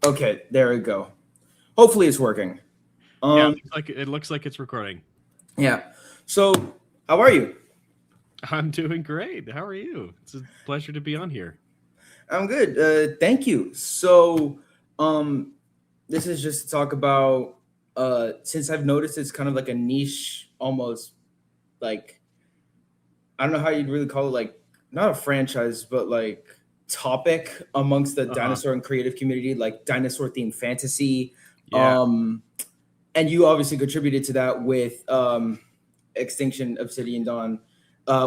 Okay, there we go. Hopefully it's working. Yeah, it looks like it's recording. Yeah. So, how are you? I'm doing great. How are you? It's a pleasure to be on here. I'm good. Thank you. So, um, this is just to talk about. Since I've noticed it's kind of like a niche, almost like I don't know how you'd really call it, like not a franchise, but like topic amongst the Uh-huh. dinosaur and creative community, like dinosaur themed fantasy. Yeah. Um, and you obviously contributed to that with Extinction, Obsidian Dawn,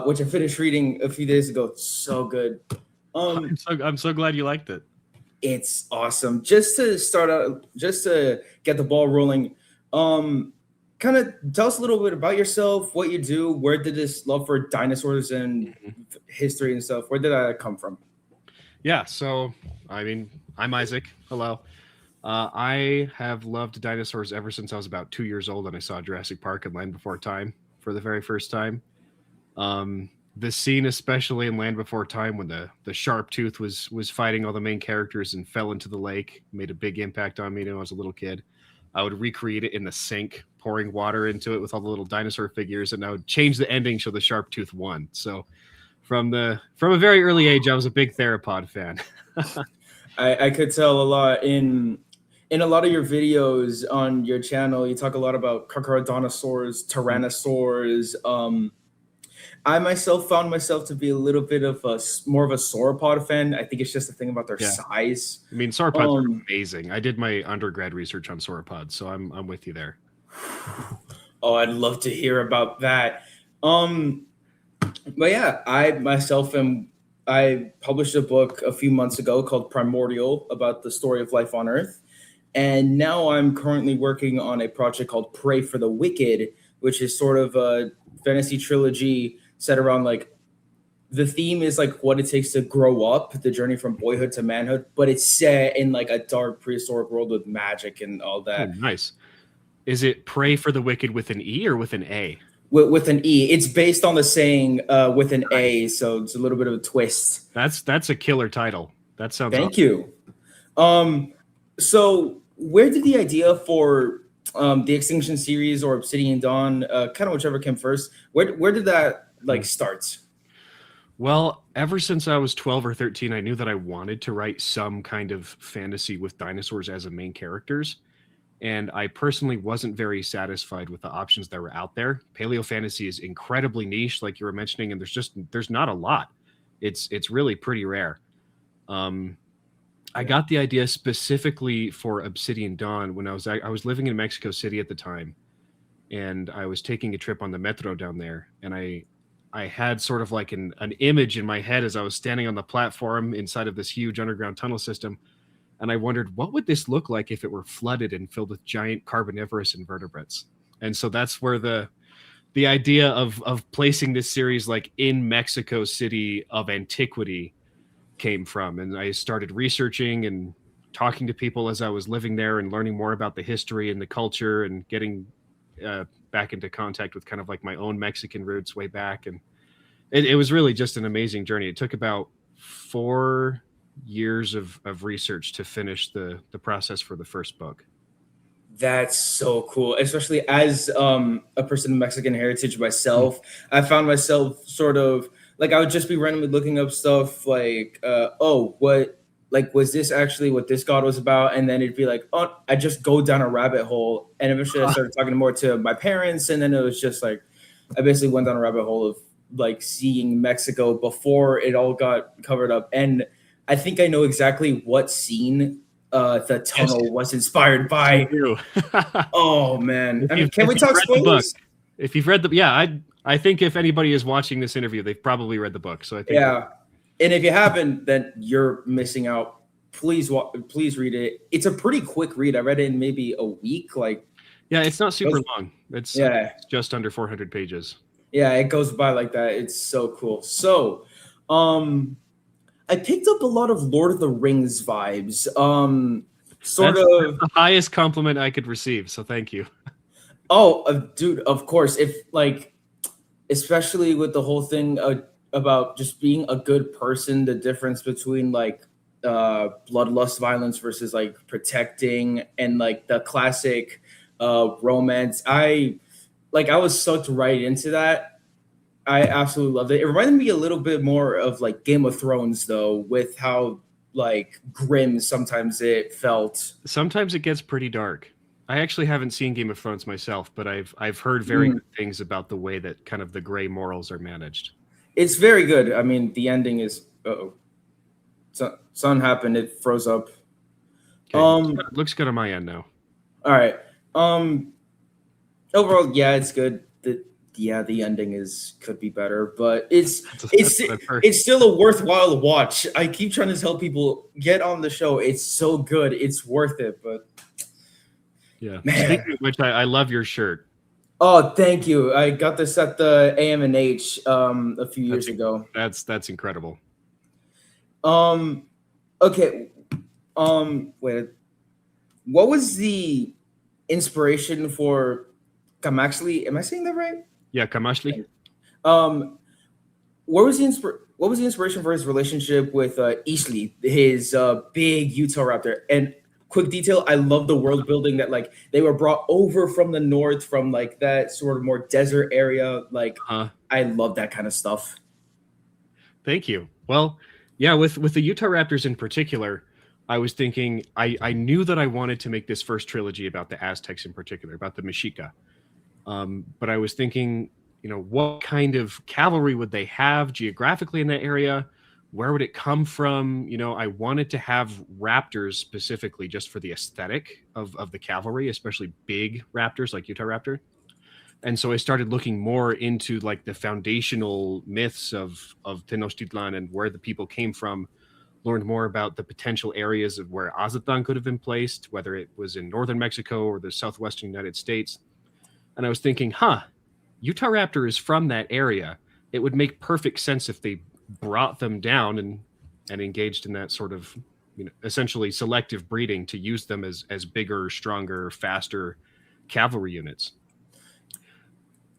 which I finished reading a few days ago. It's so good. Um, I'm so glad you liked it. it's awesome. Just to start out, just to get the ball rolling, kind of tell us a little bit about yourself, what you do, where did this love for dinosaurs and Mhm. history and stuff, where did that come from? Yeah, so I'm Isaac. Hello. I have loved dinosaurs ever since I was about 2 years old, and I saw Jurassic Park and Land Before Time for the very first time. The scene, especially in Land Before Time, when the sharp tooth was fighting all the main characters and fell into the lake, made a big impact on me when I was a little kid. I would recreate it in the sink, pouring water into it with all the little dinosaur figures, and I would change the ending so the sharp tooth won. So from a very early age, I was a big theropod fan. I could tell a lot in a lot of your videos on your channel. You talk a lot about Dinosaurs, Tyrannosaurs. I myself found myself to be a little bit of more of a sauropod fan. I think it's just a thing about their Yeah. size. I mean, sauropods are amazing. I did my undergrad research on sauropods, so I'm with you there. Oh, I'd love to hear about that. But yeah, I published a book a few months ago called Primordial about the story of life on Earth. And now I'm currently working on a project called Pray for the Wicked, which is sort of a fantasy trilogy set around like the theme is like what it takes to grow up, the journey from boyhood to manhood, but it's set in like a dark prehistoric world with magic and all Oh, that. nice. Is it Pray for the Wicked with an E or with an A? With an E. It's based on the saying with an Nice. A, so it's a little bit of a twist. That's a killer title. That sounds Thank awesome. you. So where did the idea for the Extinction series or Obsidian Dawn, kind of whichever came first, where did that like start? Well, ever since I was 12 or 13, I knew that I wanted to write some kind of fantasy with dinosaurs as the main characters. And I personally wasn't very satisfied with the options that were out there. Paleofantasy is incredibly niche, like you were mentioning, and there's not a lot. It's really pretty rare. I got the idea specifically for Obsidian Dawn when I was living in Mexico City at the time, and I was taking a trip on the metro down there, and I had sort of like an image in my head as I was standing on the platform inside of this huge underground tunnel system. And I wondered, what would this look like if it were flooded and filled with giant carboniferous invertebrates? And so that's where the idea of placing this series like in Mexico City of antiquity came from. And I started researching and talking to people as I was living there and learning more about the history and the culture and getting back into contact with kind of like my own Mexican roots way back. And it was really just an amazing journey. It took about 4 years of research to finish the process for the first book. That's so cool, especially as a person of Mexican heritage myself. I found myself sort of like I would just be randomly looking up stuff like, oh, what like was this actually what this god was about? And then it'd be like, oh, I just go down a rabbit hole. And eventually I started talking more to my parents, and then it was just like I basically went down a rabbit hole of like seeing Mexico before it all got covered up. And I think I know exactly what scene the tunnel was inspired by. Oh man! I mean, can we talk spoilers? If you've read the, yeah, I think if anybody is watching this interview, they've probably read the book. So I think, yeah. And if you haven't, then you're missing out. Please read it. It's a pretty quick read. I read it in maybe a week. Like, yeah, it's not super long. It's just under 400 pages. Yeah, it goes by like that. It's so cool. So, I picked up a lot of Lord of the Rings vibes. That's the highest compliment I could receive. So thank you. Oh, dude, of course. If like, especially with the whole thing about just being a good person, the difference between like bloodlust violence versus like protecting, and like the classic romance. I was sucked right into that. I absolutely loved it. It reminded me a little bit more of like Game of Thrones, though, with how like grim sometimes it felt. Sometimes it gets pretty dark. I actually haven't seen Game of Thrones myself, but I've heard very Mm. good things about the way that kind of the gray morals are managed. It's very good. I mean, the ending is something happened. It froze up. Okay, Um. looks good on my end now. All right. Um. Overall, yeah, it's good. The ending is could be better, but it's That's fair. it's still a worthwhile watch. I keep trying to tell people get on the show. It's so good. It's worth it. But Yeah. man, Speaking of which, I love your shirt. oh, thank you. I got this at the AM&H a few years ago. That's incredible. Okay. Wait. What was the inspiration for Kamaxli? Am I saying that right? Yeah, Kamashli. Um, what was the inspiration for his relationship with Isli, his big Utah raptor? And quick detail, I love the world building that like they were brought over from the north, from like that sort of more desert area. Like I love that kind of stuff. Thank you. Well, yeah, with the Utah Raptors in particular, I was thinking I knew that I wanted to make this first trilogy about the Aztecs in particular, about the Mexica. But I was thinking, what kind of cavalry would they have geographically in that area? Where would it come from? I wanted to have raptors specifically just for the aesthetic of the cavalry, especially big raptors like Utah Raptor. And so I started looking more into like the foundational myths of Tenochtitlan and where the people came from, learned more about the potential areas of where Azatlan could have been placed, whether it was in northern Mexico or the southwestern United States. And I was thinking, Utah Raptor is from that area. It would make perfect sense if they brought them down and engaged in that sort of, essentially selective breeding to use them as bigger, stronger, faster cavalry units.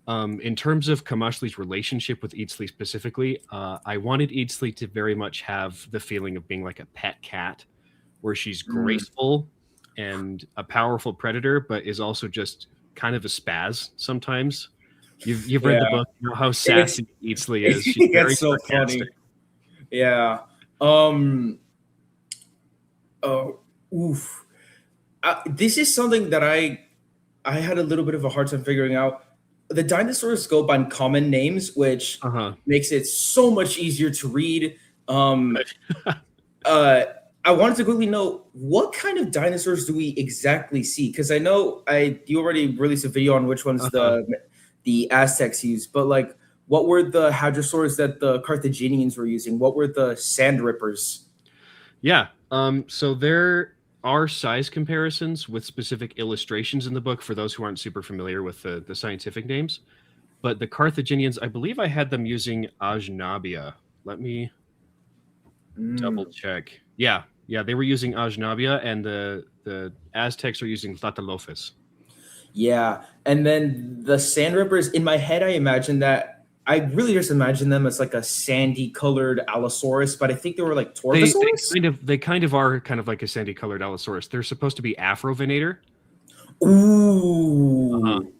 In terms of Kamashli's relationship with Eatsley specifically, I wanted Eatsley to very much have the feeling of being like a pet cat, where she's graceful and a powerful predator, but is also just kind of a spaz sometimes. You've read the book, you know how sassy Eatsley is. She's very so sarcastic. funny. Yeah. Oh, oof. This is something that I had a little bit of a hard time figuring out. The dinosaurs go by common names, which makes it so much easier to read. I wanted to quickly know what kind of dinosaurs do we exactly see? Because I know you already released a video on which ones the Aztecs used, but like what were the hadrosaurs that the Carthaginians were using? What were the sand rippers? Yeah. So there are size comparisons with specific illustrations in the book for those who aren't super familiar with the scientific names. But the Carthaginians, I believe I had them using Ajnabia. Let me double check. Yeah, they were using Ajnabia, and the Aztecs are using Tlatelolfus. Yeah, and then the sand rippers, in my head, I really just imagine them as like a sandy colored Allosaurus, but I think they were like Torvosaurus. They kind of are kind of like a sandy colored Allosaurus. They're supposed to be Afrovenator. Ooh,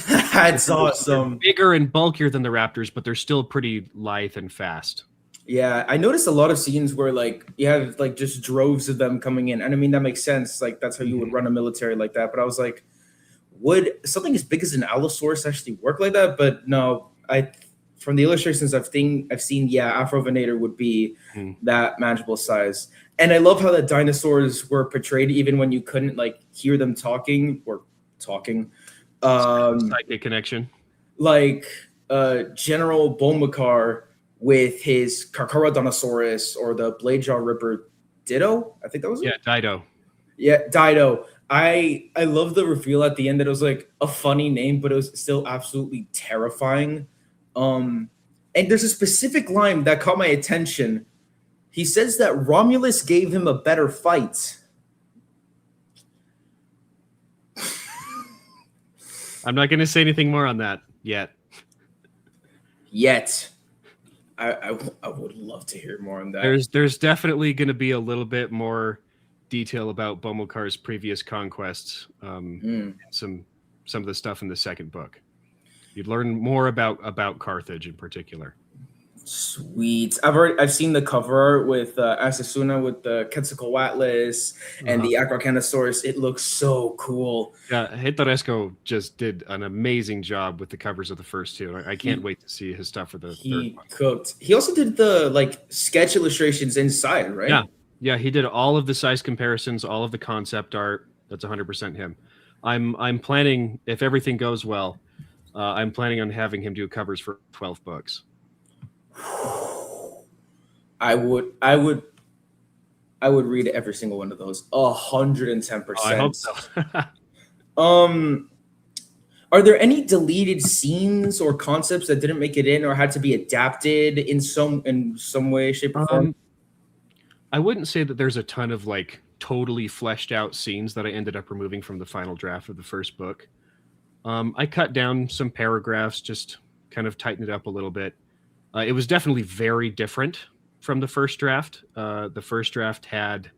that's awesome. They're bigger and bulkier than the raptors, but they're still pretty lithe and fast. Yeah, I noticed a lot of scenes where like you have like just droves of them coming in, and I mean that makes sense. Like that's how you would run a military like that. But I was like, would something as big as an Allosaurus actually work like that? But no, from the illustrations I've seen, yeah, Afrovenator would be that manageable size. And I love how the dinosaurs were portrayed even when you couldn't like hear them talking. Psychic connection. Like General Bulmakar with his Carcharodontosaurus or the Bladejaw Ripper Ditto. I think that was it. Yeah, Dido. Yeah, Dido. I love the reveal at the end that it was like a funny name, but it was still absolutely terrifying. And there's a specific line that caught my attention. He says that Romulus gave him a better fight. I'm not going to say anything more on that yet. I would love to hear more on that. There's definitely going to be a little bit more detail about Bomilcar's previous conquests. Some of the stuff in the second book. You'd learn more about Carthage in particular. Sweet. I've seen the cover art with Asasuna with the Quetzalcoatlus and the Acrocanosaurus. It looks so cool. Yeah, Hitoresco just did an amazing job with the covers of the first two. I can't wait to see his stuff for the third one. Cooked. He also did the like sketch illustrations inside, right? Yeah, he did all of the size comparisons, all of the concept art. That's 100% him. I'm planning, if everything goes well, I'm planning on having him do covers for 12 books. I would read every single one of those. 110%. I hope so. Are there any deleted scenes or concepts that didn't make it in or had to be adapted in some way, shape, or form? I wouldn't say that there's a ton of like totally fleshed out scenes that I ended up removing from the final draft of the first book. I cut down some paragraphs, just kind of tightened it up a little bit. It was definitely very different from the first draft. The first draft had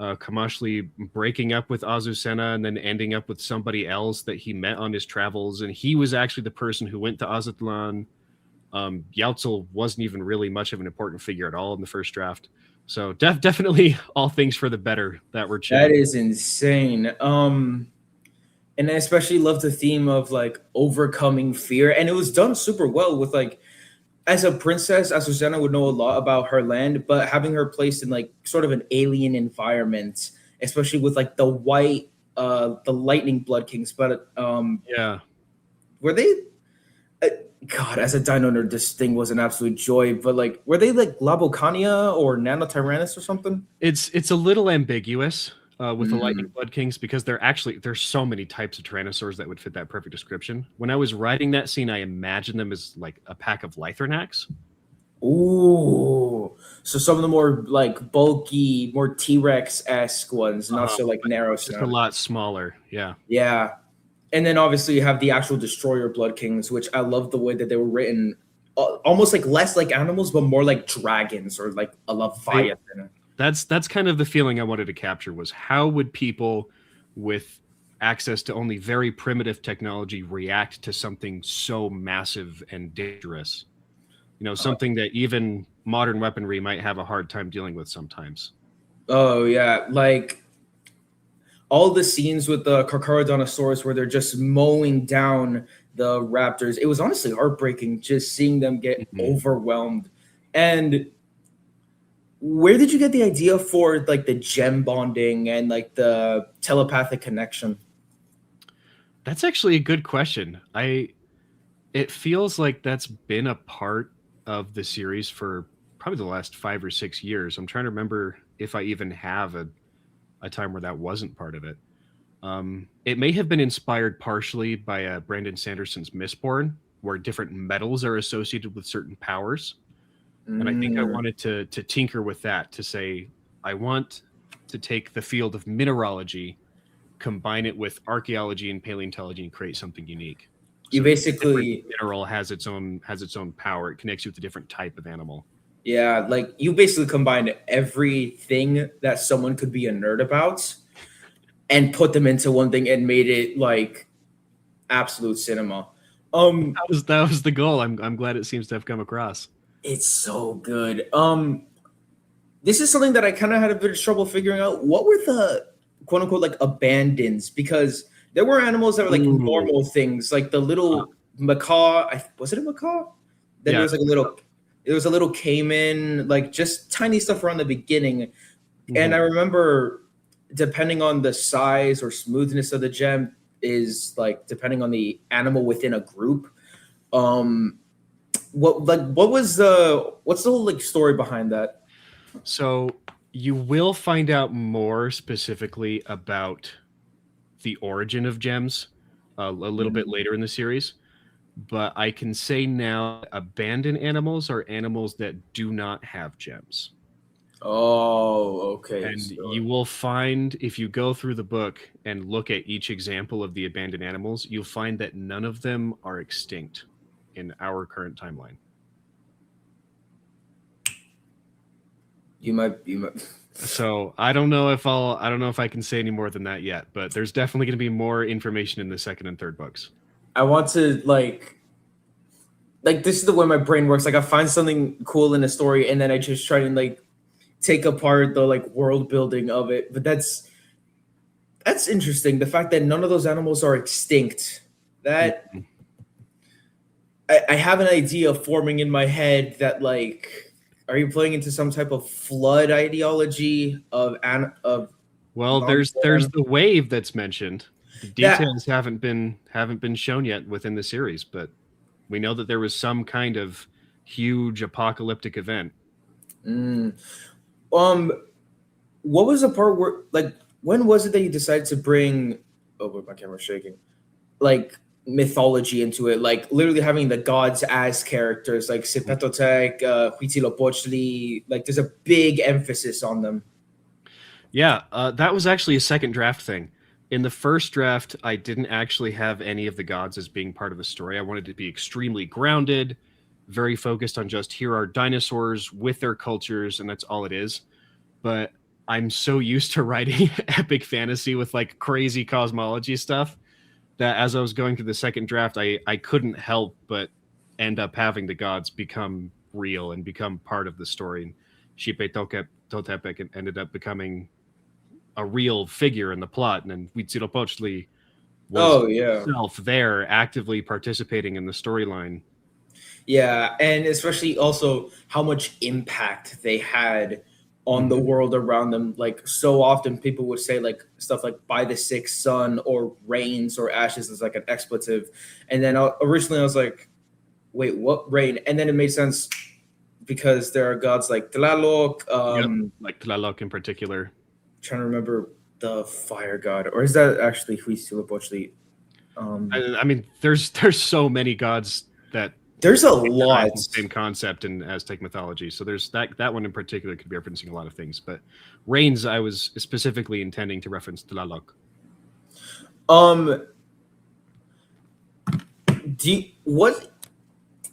Kamashli breaking up with Azucena and then ending up with somebody else that he met on his travels. And he was actually the person who went to Azatlan. Yautzel wasn't even really much of an important figure at all in the first draft. So definitely all things for the better that were changed. That is insane. And I especially love the theme of like overcoming fear. And it was done super well with like, as a princess, Azucena would know a lot about her land, but having her placed in like sort of an alien environment, especially with like the lightning blood kings. But were they? God, as a dino nerd, this thing was an absolute joy. But like, were they like Labocania or Nanotyrannus or something? It's a little ambiguous with the lightning blood kings because there's so many types of Tyrannosaurs that would fit that perfect description. When I was writing that scene, I imagined them as like a pack of Lythornax. Ooh, so some of the more like bulky, more T-Rex-esque ones, not so like narrow. Just a lot smaller. Yeah. Yeah. And then obviously you have the actual Destroyer Blood Kings, which I love the way that they were written, almost like less like animals, but more like dragons or like a Leviathan. That's kind of the feeling I wanted to capture was how would people with access to only very primitive technology react to something so massive and dangerous? You know, something that even modern weaponry might have a hard time dealing with sometimes. Oh, yeah. Like all the scenes with the Carcharodontosaurus where they're just mowing down the raptors. It was honestly heartbreaking just seeing them get overwhelmed. And where did you get the idea for like the gem bonding and like the telepathic connection? That's actually a good question. It feels like that's been a part of the series for probably the last 5 or 6 years. I'm trying to remember if I even have a time where that wasn't part of it. It may have been inspired partially by Brandon Sanderson's Mistborn, where different metals are associated with certain powers. And I think I wanted to tinker with that to say, I want to take the field of mineralogy, combine it with archaeology and paleontology and create something unique. You basically mineral has its own power. It connects you with a different type of animal. Yeah, like you basically combined everything that someone could be a nerd about and put them into one thing and made it like absolute cinema. That was the goal. I'm glad it seems to have come across. It's so good. This is something that I kind of had a bit of trouble figuring out. What were the quote unquote like abandons? Because there were animals that were like normal things, like the little macaw. Was it a macaw? Then there was like a little caiman, like just tiny stuff around the beginning. And I remember, depending on the size or smoothness of the gem, is like depending on the animal within a group. What's the whole like story behind that? So you will find out more specifically about the origin of gems a little bit later in the series, but I can say now abandoned animals are animals that do not have gems. Oh, okay. And you will find, if you go through the book and look at each example of the abandoned animals, you'll find that none of them are extinct in our current timeline. You might. So I don't know if I can say any more than that yet, but there's definitely going to be more information in the second and third books. I want to like this is the way my brain works. Like I find something cool in a story, and then I just try to like take apart the like world building of it. But that's interesting. The fact that none of those animals are extinct. That Mhm. I have an idea forming in my head that like, are you playing into some type of flood ideology of Well, there's non the wave that's mentioned. The that? details haven't been shown yet within the series, but we know that there was some kind of huge apocalyptic event. Mm, um, what was the part where like when was it that you decided to bring? Oh, wait, my camera's shaking. Like mythology into it, like literally having the gods as characters, like Sipetotec, Huitzilopochtli. Like there's a big emphasis on them. Yeah, that was actually a second draft thing. In the first draft, I didn't actually have any of the gods as being part of the story. I wanted to be extremely grounded, very focused on just here are dinosaurs with their cultures, and that's all it is. But I'm so used to writing epic fantasy with like crazy cosmology stuff that as I was going through the second draft, I couldn't help but end up having the gods become real and become part of the story. And Xipe Totepec ended up becoming a real figure in the plot, and then Huitzilopochtli was Oh yeah. himself there, actively participating in the storyline. Yeah, and especially also how much impact they had on the Mhm. world around them. Like so often people would say like stuff like by the sixth sun or rains or ashes is like an expletive. And then originally I was like, wait, what rain? And then it made sense because there are gods like Tlaloc, Yep, like Tlaloc in particular. trying to remember the fire god, or is that actually Huitzilopochtli? Um, I mean, there's so many gods that there's a recognize lot. the same concept in Aztec mythology. So there's that one in particular could be referencing a lot of things. But Rains, I was specifically intending to reference Tlaloc. Um, what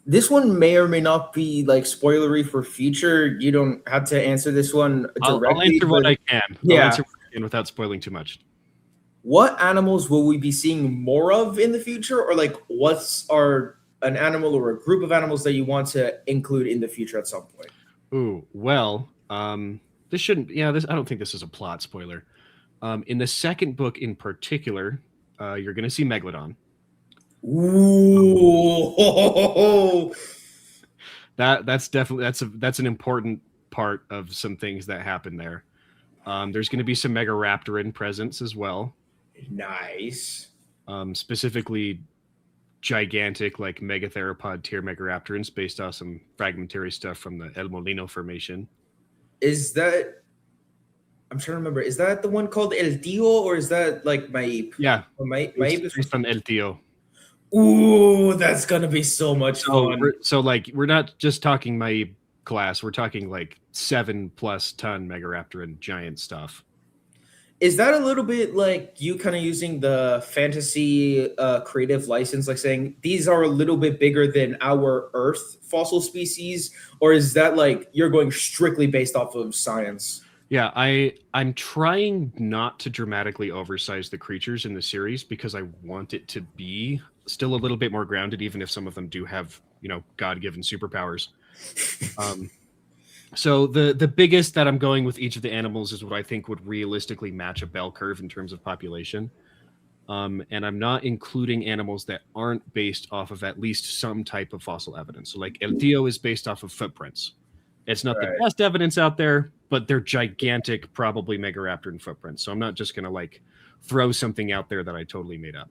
this one may or may not be like spoilery for future. You don't have to answer this one I'll directly, answer what but I can. I'll yeah, answer what I can without spoiling too much. what animals will we be seeing more of in the future, or like what's are an animal or a group of animals that you want to include in the future at some point? Ooh, well, this shouldn't. Yeah, this. I don't think this is a plot spoiler. In the second book, in particular, you're going to see Megalodon. Ooh, That's definitely that's an important part of some things that happen there. There's going to be some Megaraptoran presence as well, nice. specifically gigantic like megatheropod tier Megaraptorans based off some fragmentary stuff from the El Molino Formation. Is that I'm trying to remember? Is that the one called El Tío, or is that like Maib? Yeah, Maib is. based on El Tío. Ooh, that's gonna be so much So fun. we're not just talking my class. We're talking like 7+ ton Megaraptoran giant stuff. Is that a little bit like you kind of using the fantasy creative license, like saying these are a little bit bigger than our Earth fossil species, or is that like you're going strictly based off of science? Yeah, I'm trying not to dramatically oversize the creatures in the series because I want it to be still a little bit more grounded, even if some of them do have, God-given superpowers. Um, so the biggest that I'm going with each of the animals is what I think would realistically match a bell curve in terms of population. And I'm not including animals that aren't based off of at least some type of fossil evidence. So like El Tío is based off of footprints. It's not the Right. best evidence out there, but they're gigantic, probably Megaraptoran footprints. So I'm not just gonna like throw something out there that I totally made up.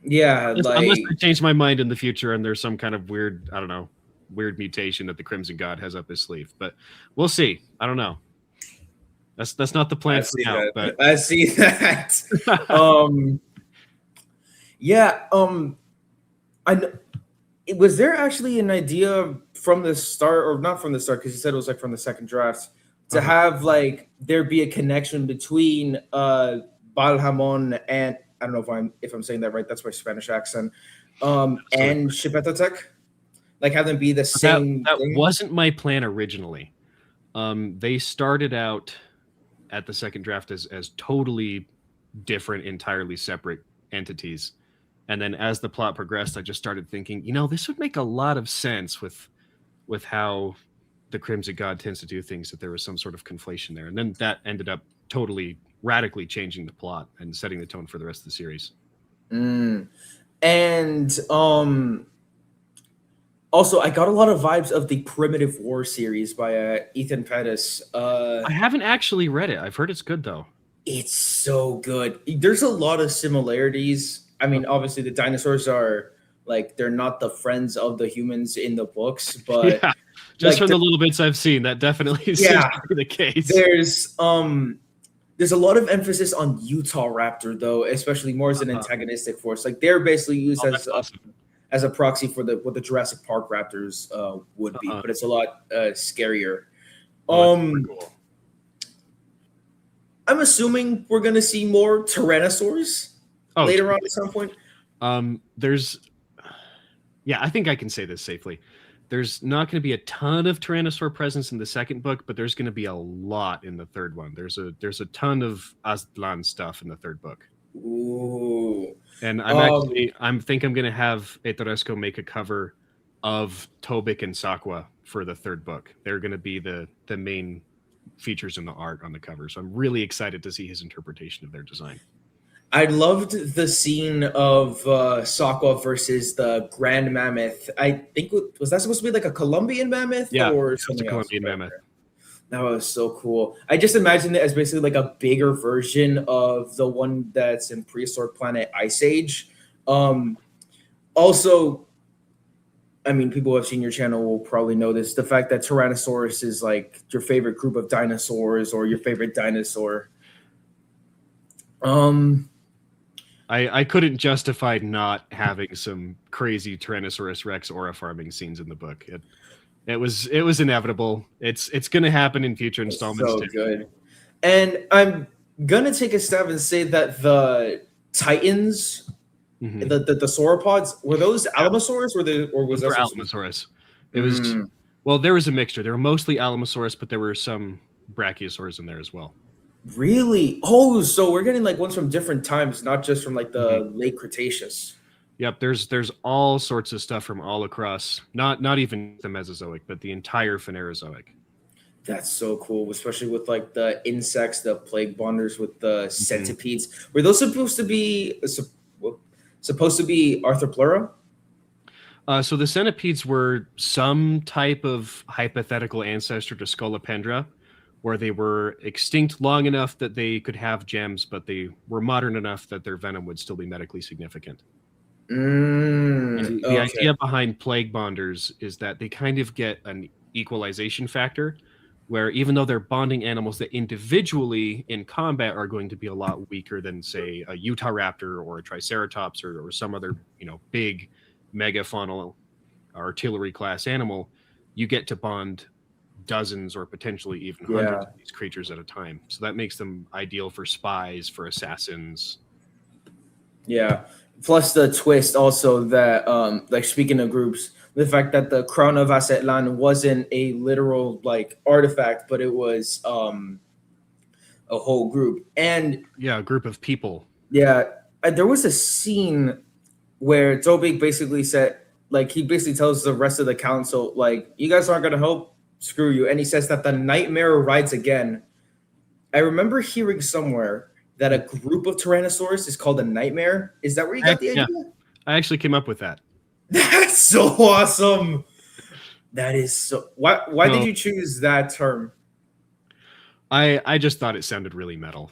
Yeah, Unless like I change my mind in the future and there's some kind of weird, I don't know, weird mutation that the Crimson God has up his sleeve. But we'll see. I don't know. That's not the I plan for see now. that. But I see that. Um, yeah. I kn- was there actually an idea from the start, or not from the start, because you said it was like from the second draft, to uh-huh. have like there be a connection between Balhamon and I don't know if I'm saying that right. That's my Spanish accent. Absolutely. And Shipetotec, like have them be the That same that thing. wasn't my plan originally. They started out at the second draft as totally different, entirely separate entities. And then as the plot progressed, I just started thinking, this would make a lot of sense with how the Crimson God tends to do things, that there was some sort of conflation there. And then that ended up totally radically changing the plot and setting the tone for the rest of the series. And also, I got a lot of vibes of the Primitive War series by Ethan Pettis. I haven't actually read it. I've heard it's good, though. It's so good. There's a lot of similarities. I mean, obviously, the dinosaurs are they're not the friends of the humans in the books, but yeah, just from the little bits I've seen, that definitely seems to be the case. There's a lot of emphasis on Utah Raptor, though, especially more as an antagonistic force. They're basically used as a proxy for what the Jurassic Park raptors would be, but it's a lot scarier. Cool. I'm assuming we're going to see more Tyrannosaurs later on at some point. I think I can say this safely. There's not going to be a ton of Tyrannosaur presence in the second book, but there's going to be a lot in the third one. There's a ton of Aztlan stuff in the third book. Ooh. And I'm going to have Etoresco make a cover of Tobik and Sakwa for the third book. They're going to be the main features in the art on the cover. So I'm really excited to see his interpretation of their design. I loved the scene of Sakwa versus the Grand Mammoth. I think, was that supposed to be like a Colombian mammoth? Yeah, or something else? Colombian mammoth. That was so cool. I just imagined it as basically like a bigger version of the one that's in Prehistoric Planet Ice Age. Also, I mean, people who have seen your channel will probably know this. The fact that Tyrannosaurus is like your favorite group of dinosaurs or your favorite dinosaur. I couldn't justify not having some crazy Tyrannosaurus Rex aura farming scenes in the book. It was inevitable. It's going to happen in future installments. So good. And I'm gonna take a stab and say that the Titans, the sauropods, were those Alamosaurus or was that Alamosaurus? It was well, there was a mixture. There were mostly Alamosaurus, but there were some Brachiosaurs in there as well. Really? Oh, so we're getting ones from different times, not just from the late Cretaceous. Yep, there's all sorts of stuff from all across, not even the Mesozoic, but the entire Phanerozoic. That's so cool, especially with the insects, the plague bonders with the centipedes. Were those supposed to be Arthropleura? So the centipedes were some type of hypothetical ancestor to Scolopendra, where they were extinct long enough that they could have gems, but they were modern enough that their venom would still be medically significant. The idea behind plague bonders is that they kind of get an equalization factor, where even though they're bonding animals that individually in combat are going to be a lot weaker than, say, a Utah raptor or a Triceratops or some other big megafaunal artillery class animal, you get to bond dozens or potentially even hundreds of these creatures at a time. So that makes them ideal for spies, for assassins. Yeah. Plus the twist also that, speaking of groups, the fact that the Crown of Aztlan wasn't a literal artifact, but it was a whole group. And a group of people. Yeah. There was a scene where Tobik basically said, he basically tells the rest of the council, you guys aren't going to help. Screw you. And he says that the nightmare rides again. I remember hearing somewhere that a group of Tyrannosaurs is called a nightmare. Is that where you got the idea? I actually came up with that. That's so awesome. That is so. Why did you choose that term? I just thought it sounded really metal.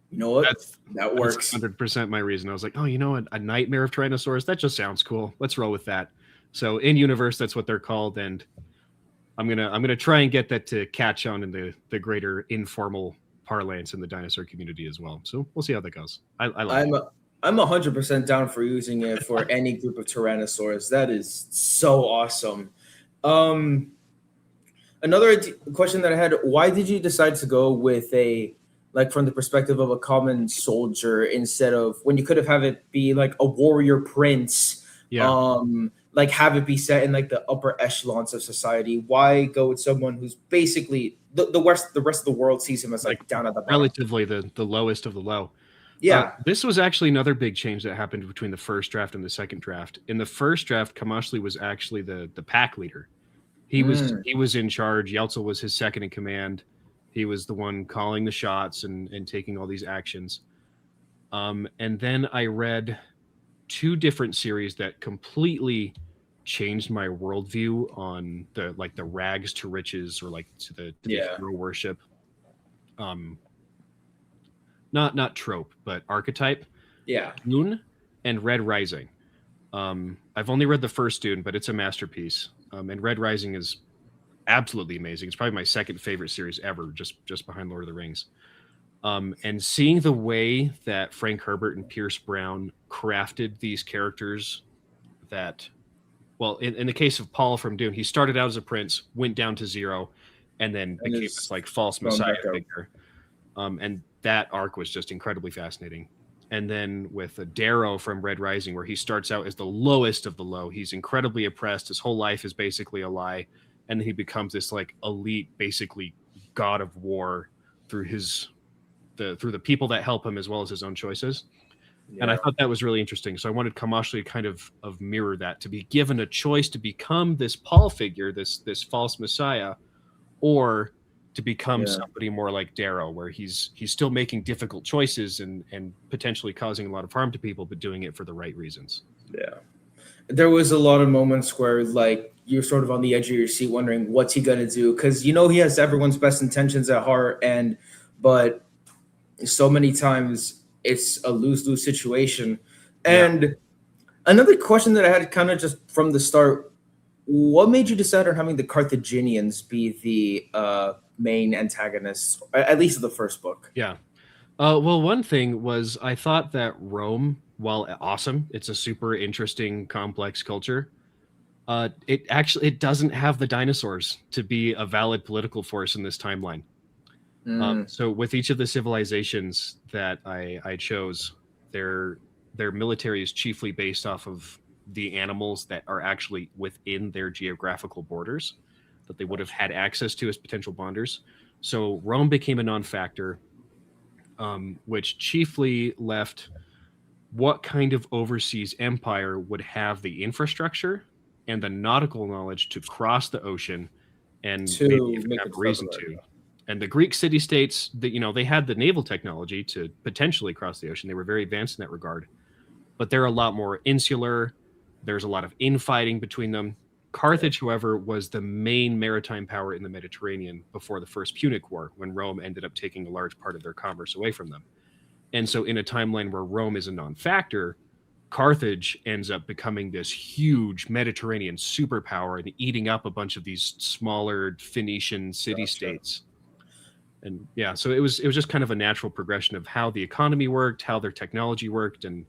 You know what? That works. 100% my reason. I was like, a nightmare of Tyrannosaurs. That just sounds cool. Let's roll with that. So in universe, that's what they're called, and I'm gonna try and get that to catch on in the greater informal parlance in the dinosaur community as well. So we'll see how that goes. I'm 100% down for using it for any group of Tyrannosaurs. That is so awesome. Another question that I had: why did you decide to go with from the perspective of a common soldier instead of when you could have it be a warrior prince? Yeah. like have it be set in like the upper echelons of society? Why go with someone who's basically the rest of the world sees him as like down at the bottom? Relatively the lowest of the low. Yeah. This was actually another big change that happened between the first draft and the second draft. In the first draft, Kamashli was actually the pack leader. He was in charge. Yeltsil was his second in command. He was the one calling the shots and taking all these actions. And then I read 2 different series that completely changed my worldview on the rags to riches, or like to the hero worship. Not trope, but archetype. Yeah. Dune and Red Rising. I've only read the first Dune, but it's a masterpiece. And Red Rising is absolutely amazing. It's probably my second favorite series ever, just behind Lord of the Rings. And seeing the way that Frank Herbert and Pierce Brown crafted these characters that, well, in the case of Paul from Dune, he started out as a prince, went down to 0, and then became this like false messiah figure. And that arc was just incredibly fascinating. And then with Darrow from Red Rising, where he starts out as the lowest of the low, he's incredibly oppressed. His whole life is basically a lie. And then he becomes this like elite, basically god of war through through the people that help him, as well as his own choices. Yeah. And I thought that was really interesting. So I wanted Kamashli to kind of mirror that, to be given a choice to become this Paul figure, this false messiah, or to become somebody more like Darrow, where he's still making difficult choices and potentially causing a lot of harm to people, but doing it for the right reasons. Yeah. There was a lot of moments where like you're sort of on the edge of your seat wondering what's he gonna do, because he has everyone's best intentions at heart, but so many times it's a lose-lose situation. And another question that I had kind of just from the start, what made you decide on having the Carthaginians be the main antagonists, at least of the first book? Yeah. Well, one thing was I thought that Rome, while awesome, it's a super interesting, complex culture. It doesn't have the dinosaurs to be a valid political force in this timeline. So with each of the civilizations that I chose, their military is chiefly based off of the animals that are actually within their geographical borders that they would have had access to as potential bonders. So Rome became a non-factor, which chiefly left what kind of overseas empire would have the infrastructure and the nautical knowledge to cross the ocean and maybe even have a reason to. And the Greek city-states, they had the naval technology to potentially cross the ocean. They were very advanced in that regard. But they're a lot more insular. There's a lot of infighting between them. Carthage, however, was the main maritime power in the Mediterranean before the First Punic War, when Rome ended up taking a large part of their commerce away from them. And so in a timeline where Rome is a non-factor, Carthage ends up becoming this huge Mediterranean superpower and eating up a bunch of these smaller Phoenician city-states. And yeah, so it was just kind of a natural progression of how the economy worked, how their technology worked, and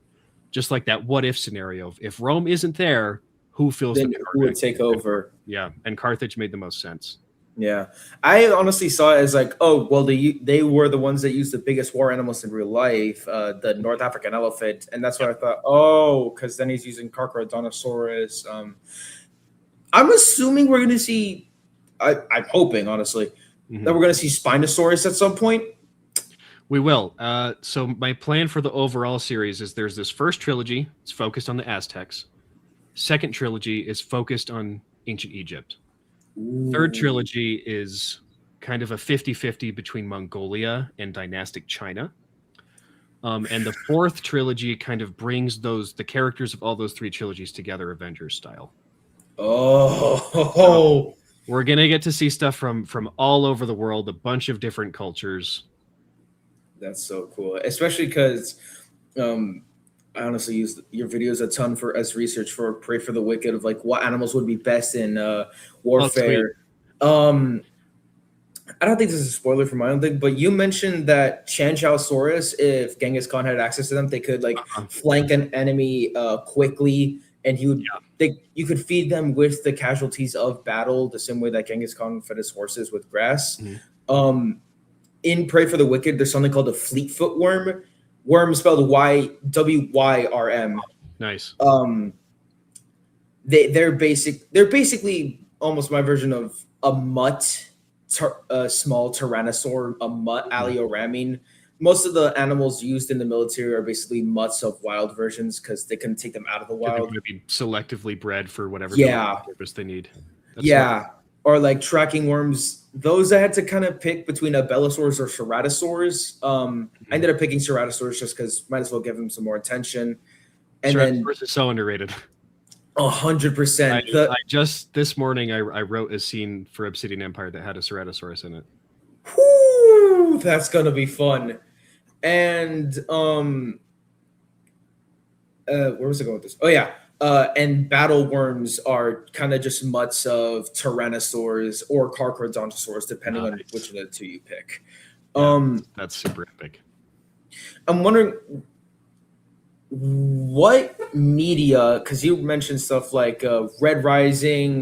just like that what-if scenario of if Rome isn't there, who fills then who would take over? Yeah, and Carthage made the most sense. Yeah, I honestly saw it as like, oh, well, they were the ones that used the biggest war animals in real life, the North African elephant, and that's what I thought. Oh, because then he's using Carcharodontosaurus. I'm assuming we're going to see. I'm hoping, honestly, that we're going to see Spinosaurus at some point. We will. So my plan for the overall series is there's this first trilogy. It's focused on the Aztecs. Second trilogy is focused on ancient Egypt. Ooh. Third trilogy is kind of a 50-50 between Mongolia and dynastic China. And the fourth trilogy kind of brings the characters of all those 3 trilogies together, Avengers style. Oh, we're going to get to see stuff from all over the world, a bunch of different cultures. That's so cool, especially because I honestly used your videos a ton as research for Pray for the Wicked, of like what animals would be best in warfare. I don't think this is a spoiler for my own thing, but you mentioned that Chanchaosaurus, if Genghis Khan had access to them, they could like flank an enemy quickly, and you could feed them with the casualties of battle, the same way that Genghis Khan fed his horses with grass. Mm-hmm. In Pray for the Wicked, there's something called a fleetfoot worm. Worm spelled WYRM. Nice. they're basically almost my version of a mutt, a small tyrannosaur, a mutt alioramine. Most of the animals used in the military are basically mutts of wild versions because they can take them out of the Yeah, they're wild. going to be selectively bred for whatever Yeah, purpose they need. That's yeah. smart. Or like tracking worms. Those I had to kind of pick between a Belosaurus or Ceratosaurs. I ended up picking Ceratosaurs just because might as well give them some more attention. And then Ceratosaurus is so underrated. 100%. I just this morning I wrote a scene for Obsidian Empire that had a Ceratosaurus in it. Whoo, that's gonna be fun. And where was I going with this? Oh yeah. And battle worms are kind of just mutts of Tyrannosaurs or Carcharodontosaurs, depending on which of the two you pick. Yeah, that's super epic. I'm wondering what media, because you mentioned stuff like Red Rising,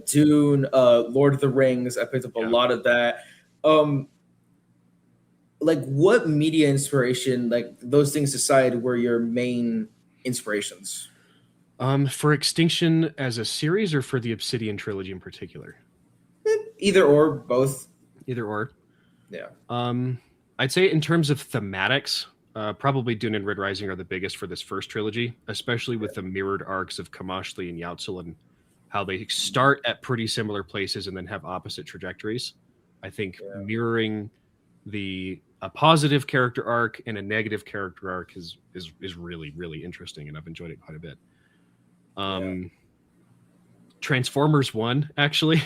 Dune, Lord of the Rings. I picked up a lot of that. Like what media inspiration, like those things aside, were your main inspirations? For Extinction as a series or for the Obsidian trilogy in particular? Either or, both. Either or. Yeah. I'd say in terms of thematics, probably Dune and Red Rising are the biggest for this first trilogy, especially with the mirrored arcs of Kamashli and Yautzel and how they start at pretty similar places and then have opposite trajectories. I think mirroring a positive character arc and a negative character arc is really, really interesting, and I've enjoyed it quite a bit. Transformers 1, actually.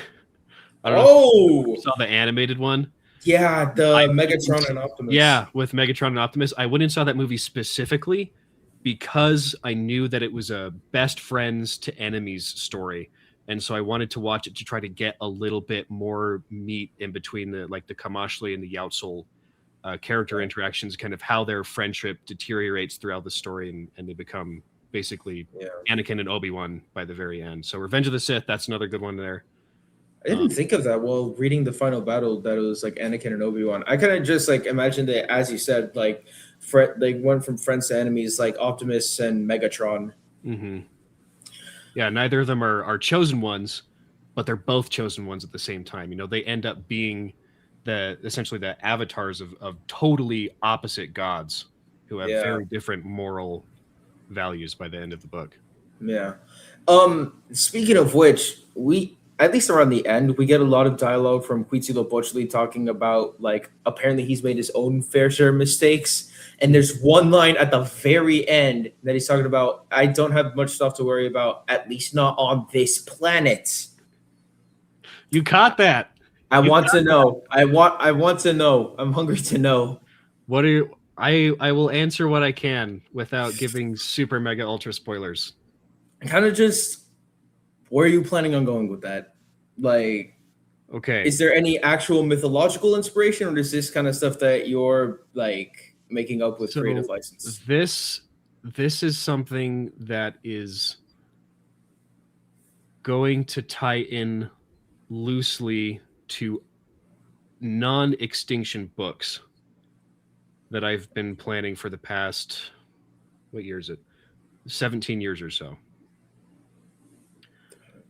I don't know if you saw the animated one. Yeah, the Megatron and Optimus. Yeah, with Megatron and Optimus. I went and saw that movie specifically because I knew that it was a best friends to enemies story. And so I wanted to watch it to try to get a little bit more meat in between the Kamashli and the Yautzel character interactions, kind of how their friendship deteriorates throughout the story and they become basically Anakin and Obi-Wan by the very end. So Revenge of the Sith, that's another good one there. I didn't think of that while reading the final battle, that it was like Anakin and Obi-Wan. I kind of just like imagined it, as you said, like went from friends to enemies, like Optimus and Megatron. Mm-hmm. Yeah, neither of them are chosen ones, but they're both chosen ones at the same time. You know, they end up being essentially the avatars of totally opposite gods who have very different moral values by the end of the book. Yeah. Speaking of which, at least around the end, we get a lot of dialogue from Huitzilopochtli talking about, like, apparently he's made his own fair share of mistakes. And there's one line at the very end that he's talking about, I don't have much stuff to worry about, at least not on this planet. You caught that. I want to know. I want to know. I'm hungry to know. What are you? I will answer what I can without giving super mega ultra spoilers. Kind of just, where are you planning on going with that? Like, okay, is there any actual mythological inspiration, or is this kind of stuff that you're like making up with creative license? This is something that is going to tie in loosely to non-extinction books that I've been planning for the past, what year is it? 17 years or so.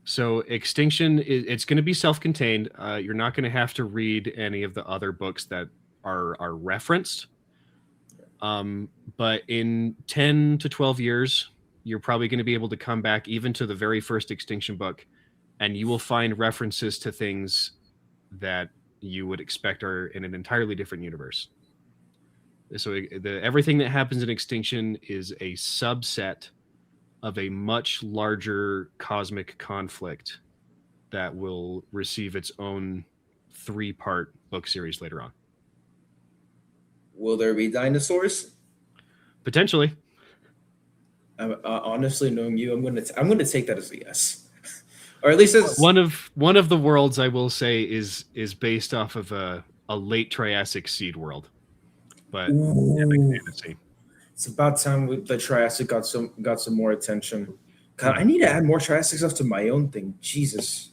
So Extinction, it's going to be self-contained. You're not going to have to read any of the other books that are referenced. But in 10 to 12 years, you're probably going to be able to come back even to the very first Extinction book, and you will find references to things that you would expect are in an entirely different universe. So everything that happens in Extinction is a subset of a much larger cosmic conflict that will receive its own 3-part book series later on. Will there be dinosaurs? Potentially. Honestly, knowing you, I'm gonna take that as a yes. Or at least as one of the worlds I will say is based off of a late Triassic seed world. But epic fantasy. It's about time the Triassic got some more attention. God, I need to add more Triassic stuff to my own thing. Jesus.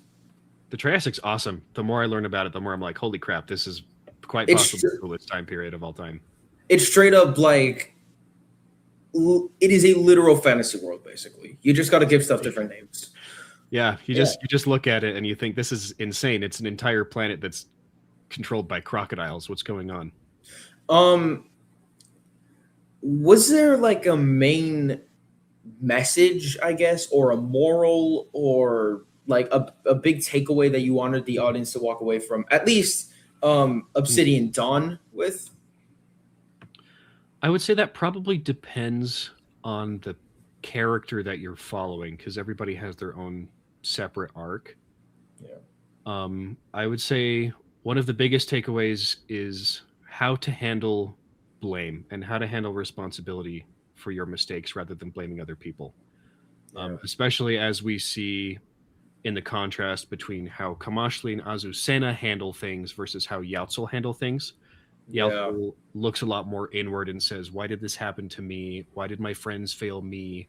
The Triassic's awesome. The more I learn about it, the more I'm like, holy crap, this is quite possibly the coolest time period of all time. It's straight up like it is a literal fantasy world. Basically, you just got to give stuff different names. Yeah, you just look at it and you think this is insane. It's an entire planet that's controlled by crocodiles. What's going on? Was there like a main message, I guess, or a moral, or like a big takeaway that you wanted the audience to walk away from, at least Obsidian Dawn with? I would say that probably depends on the character that you're following, because everybody has their own separate arc. Yeah. I would say one of the biggest takeaways is how to handle blame and how to handle responsibility for your mistakes rather than blaming other people. Yeah. Especially as we see in the contrast between how Kamashli and Azucena handle things versus how Yautzel handle things. Yautzel looks a lot more inward and says, why did this happen to me? Why did my friends fail me?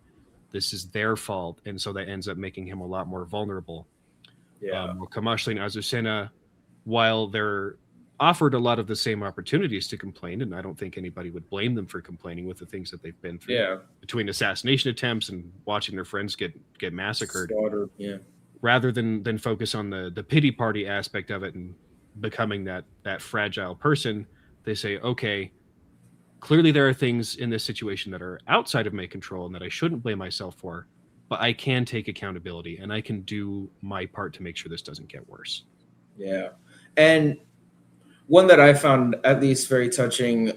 This is their fault. And so that ends up making him a lot more vulnerable. Yeah. Kamashli and Azucena, while they're offered a lot of the same opportunities to complain, and I don't think anybody would blame them for complaining with the things that they've been through, between assassination attempts and watching their friends get massacred. Slaughtered. Yeah. Rather than focus on the pity party aspect of it and becoming that fragile person, they say, okay, clearly there are things in this situation that are outside of my control and that I shouldn't blame myself for, but I can take accountability and I can do my part to make sure this doesn't get worse. Yeah. And one that I found at least very touching,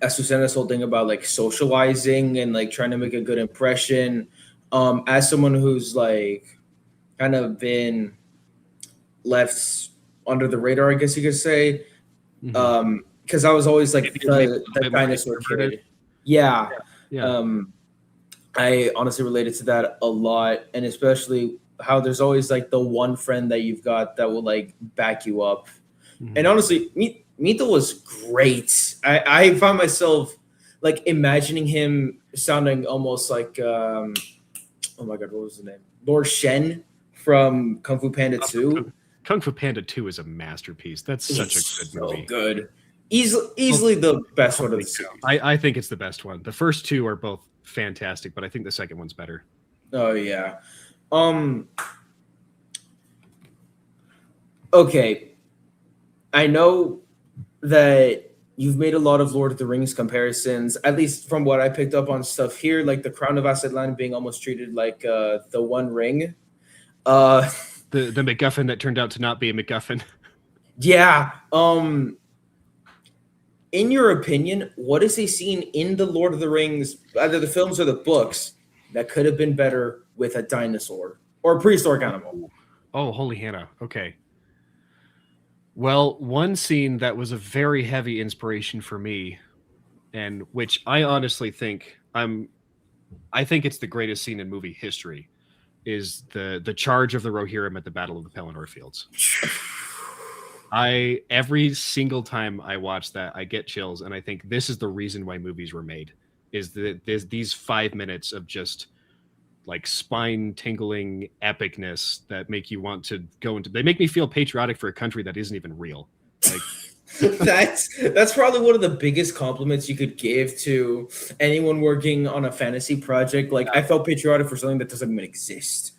Azucena's whole thing about like socializing and like trying to make a good impression. As someone who's like kind of been left under the radar, I guess you could say, because I was always like the dinosaur kid. Yeah. I honestly related to that a lot, and especially how there's always like the one friend that you've got that will like back you up. And honestly, Mito was great. I found myself like imagining him sounding almost like oh my god, what was his name? Lord Shen from Kung Fu Panda 2. Kung Fu Panda 2 is a masterpiece. That's such a good movie. Good. Easily the best one of the series. I think it's the best one. The first two are both fantastic, but I think the second one's better. Oh yeah. Okay. I know that you've made a lot of Lord of the Rings comparisons, at least from what I picked up on stuff here, like the Crown of Aztlan being almost treated like the One Ring. The MacGuffin that turned out to not be a MacGuffin. Yeah. In your opinion, what is a scene in the Lord of the Rings, either the films or the books, that could have been better with a dinosaur or a prehistoric animal? Oh, holy Hannah. Okay. Well, one scene that was a very heavy inspiration for me, and which I honestly think I think it's the greatest scene in movie history, is the charge of the Rohirrim at the Battle of the Pelennor Fields. Every single time I watch that, I get chills, and I think this is the reason why movies were made, is that there's these 5 minutes of just like spine tingling epicness that make you want to go into. They make me feel patriotic for a country that isn't even real. Like that's probably one of the biggest compliments you could give to anyone working on a fantasy project. Like I felt patriotic for something that doesn't even exist.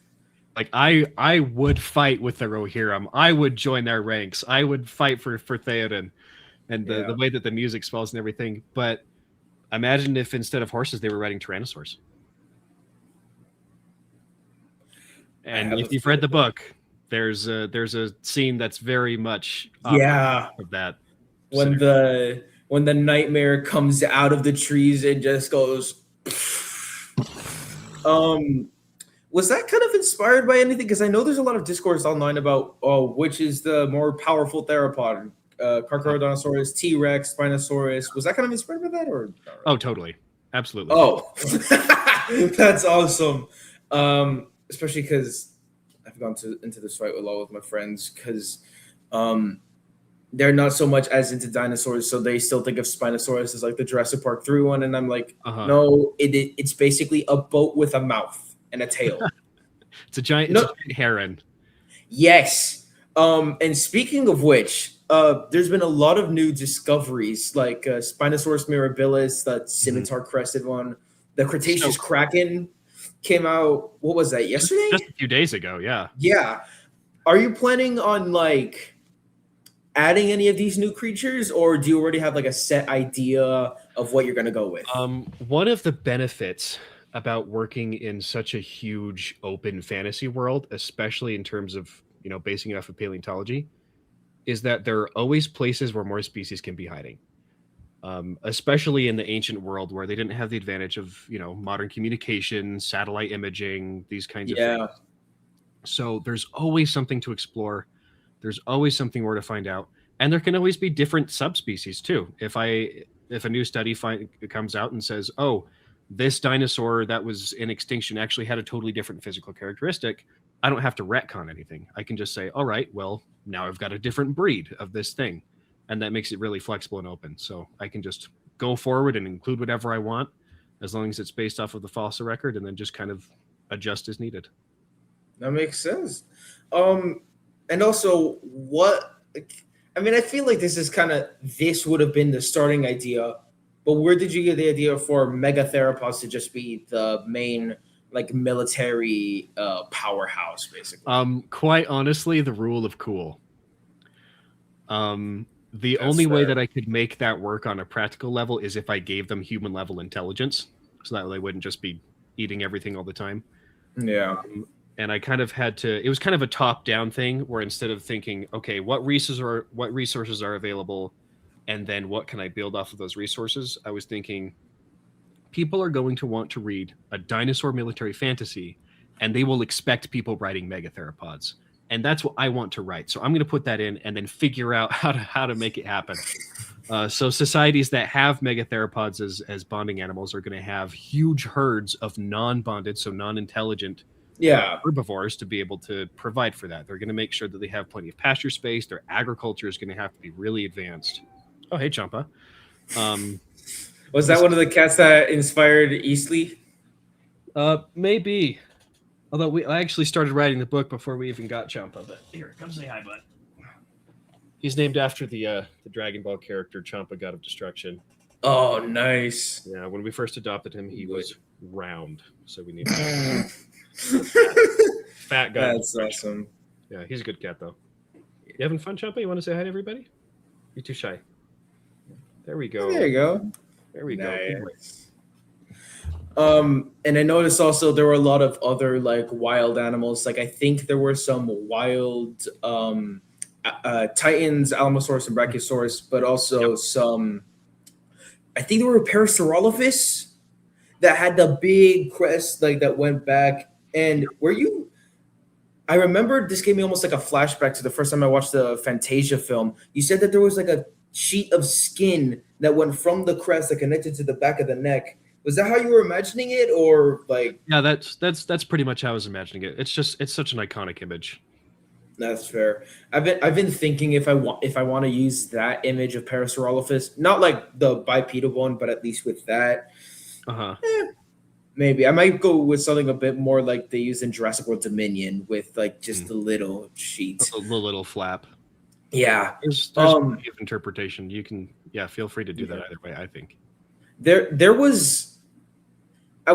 Like I would fight with the Rohirrim. I would join their ranks. I would fight for Theoden and the way that the music spells and everything. But imagine if instead of horses they were riding Tyrannosaurs. And if you've read the book, there's a scene that's very much of that. When the nightmare comes out of the trees and just goes. Was that kind of inspired by anything? Because I know there's a lot of discourse online about which is the more powerful theropod, Carcharodontosaurus, T-Rex, Spinosaurus. Was that kind of inspired by that, or? Oh, totally, absolutely. Oh, that's awesome. Especially because I've gone into this fight a lot with my friends because they're not so much as into dinosaurs, so they still think of Spinosaurus as like the Jurassic Park 3 one, and I'm like, no, it's basically a boat with a mouth and a tail. It's a giant heron. Yes. And speaking of which, there's been a lot of new discoveries, like Spinosaurus mirabilis, that Mhm. scimitar crested one. The So Cretaceous kraken came out. What was that? Yesterday? just a few days ago, yeah. Yeah. Are you planning on like adding any of these new creatures, or do you already have like a set idea of what you're gonna go with? One of the benefits about working in such a huge open fantasy world, especially in terms of, basing it off of paleontology, is that there are always places where more species can be hiding. Especially in the ancient world where they didn't have the advantage of, modern communication, satellite imaging, these kinds of Yeah. things. So there's always something to explore. There's always something more to find out, and there can always be different subspecies too. If a new study comes out and says, "Oh, this dinosaur that was in extinction actually had a totally different physical characteristic," I don't have to retcon anything. I can just say, "All right, well, now I've got a different breed of this thing," and that makes it really flexible and open. So I can just go forward and include whatever I want, as long as it's based off of the fossil record, and then just kind of adjust as needed. That makes sense. Um, and also, what? I mean, I feel like this would have been the starting idea, but where did you get the idea for megatheropods to just be the main like military powerhouse, basically? Quite honestly, the rule of cool. The That's only way fair. that I could make that work on a practical level is if I gave them human level intelligence, so that they wouldn't just be eating everything all the time. Yeah. And I kind of had to. It was kind of a top-down thing, where instead of thinking, okay, what resources are available, and then what can I build off of those resources, I was thinking people are going to want to read a dinosaur military fantasy, and they will expect people writing megatheropods, and that's what I want to write. So I'm going to put that in, and then figure out how to make it happen. So societies that have megatheropods as bonding animals are going to have huge herds of non-bonded, so non-intelligent Yeah. herbivores to be able to provide for that. They're going to make sure that they have plenty of pasture space. Their agriculture is going to have to be really advanced. Oh, hey, Champa. Was that one of the cats that inspired Eastleigh? Maybe. Although I actually started writing the book before we even got Champa. But here, come say hi, bud. He's named after the Dragon Ball character Champa, God of Destruction. Oh, nice. Yeah, when we first adopted him, he was round, so we needed fat God. That's awesome. Yeah, he's a good cat though. You having fun, Champa? You want to say hi to everybody? You're too shy. There we go. There you go. There we Nice. And I noticed also there were a lot of other like wild animals. Like I think there were some wild titans, Alamosaurus and Brachiosaurus, but also some. I think there were Parasaurolophus that had the big crest like that went back. And were you? I remember this gave me almost like a flashback to the first time I watched the Fantasia film. You said that there was like a sheet of skin that went from the crest that connected to the back of the neck. Was that how you were imagining it, or like? Yeah, that's pretty much how I was imagining it. It's such an iconic image. That's fair. I've been thinking if I want to use that image of Parasaurolophus, not like the bipedal one, but at least with that, maybe I might go with something a bit more like they use in Jurassic World Dominion with like just the little sheet. The little flap. Yeah. There's plenty of interpretation. You can feel free to do that either way, I think. There was I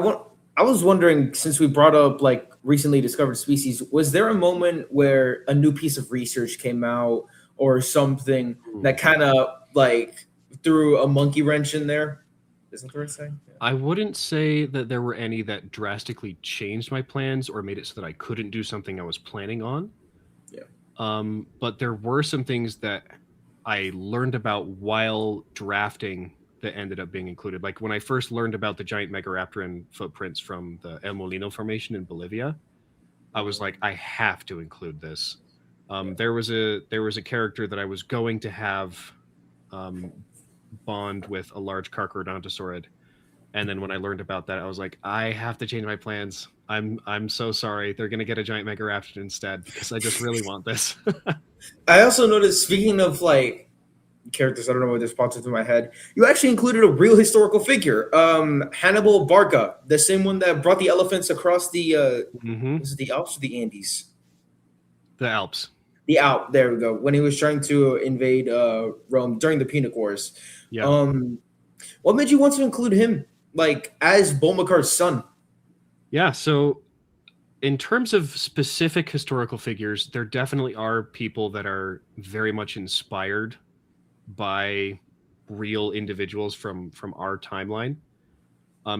was wondering, since we brought up like recently discovered species, was there a moment where a new piece of research came out or something that kind of like threw a monkey wrench in there? Isn't the right saying? Yeah. I wouldn't say that there were any that drastically changed my plans or made it so that I couldn't do something I was planning on. Yeah. But there were some things that I learned about while drafting that ended up being included. Like when I first learned about the giant Megaraptoran footprints from the El Molino Formation in Bolivia, I was like, I have to include this. There was a character that I was going to have bond with a large Carcharodontosaurid, and then when I learned about that, I was like, I have to change my plans. I'm so sorry. They're gonna get a giant Megaraptor instead because I just really want this. I also noticed, speaking of like characters, I don't know what this popped into my head. You actually included a real historical figure, Hannibal Barca, the same one that brought the elephants across the was it the Alps or the Andes? The Alps. The Alp. There we go. When he was trying to invade Rome during the Punic Wars. Yeah. What made you want to include him, like as Bulmakar's son? Yeah. So, in terms of specific historical figures, there definitely are people that are very much inspired by real individuals from our timeline.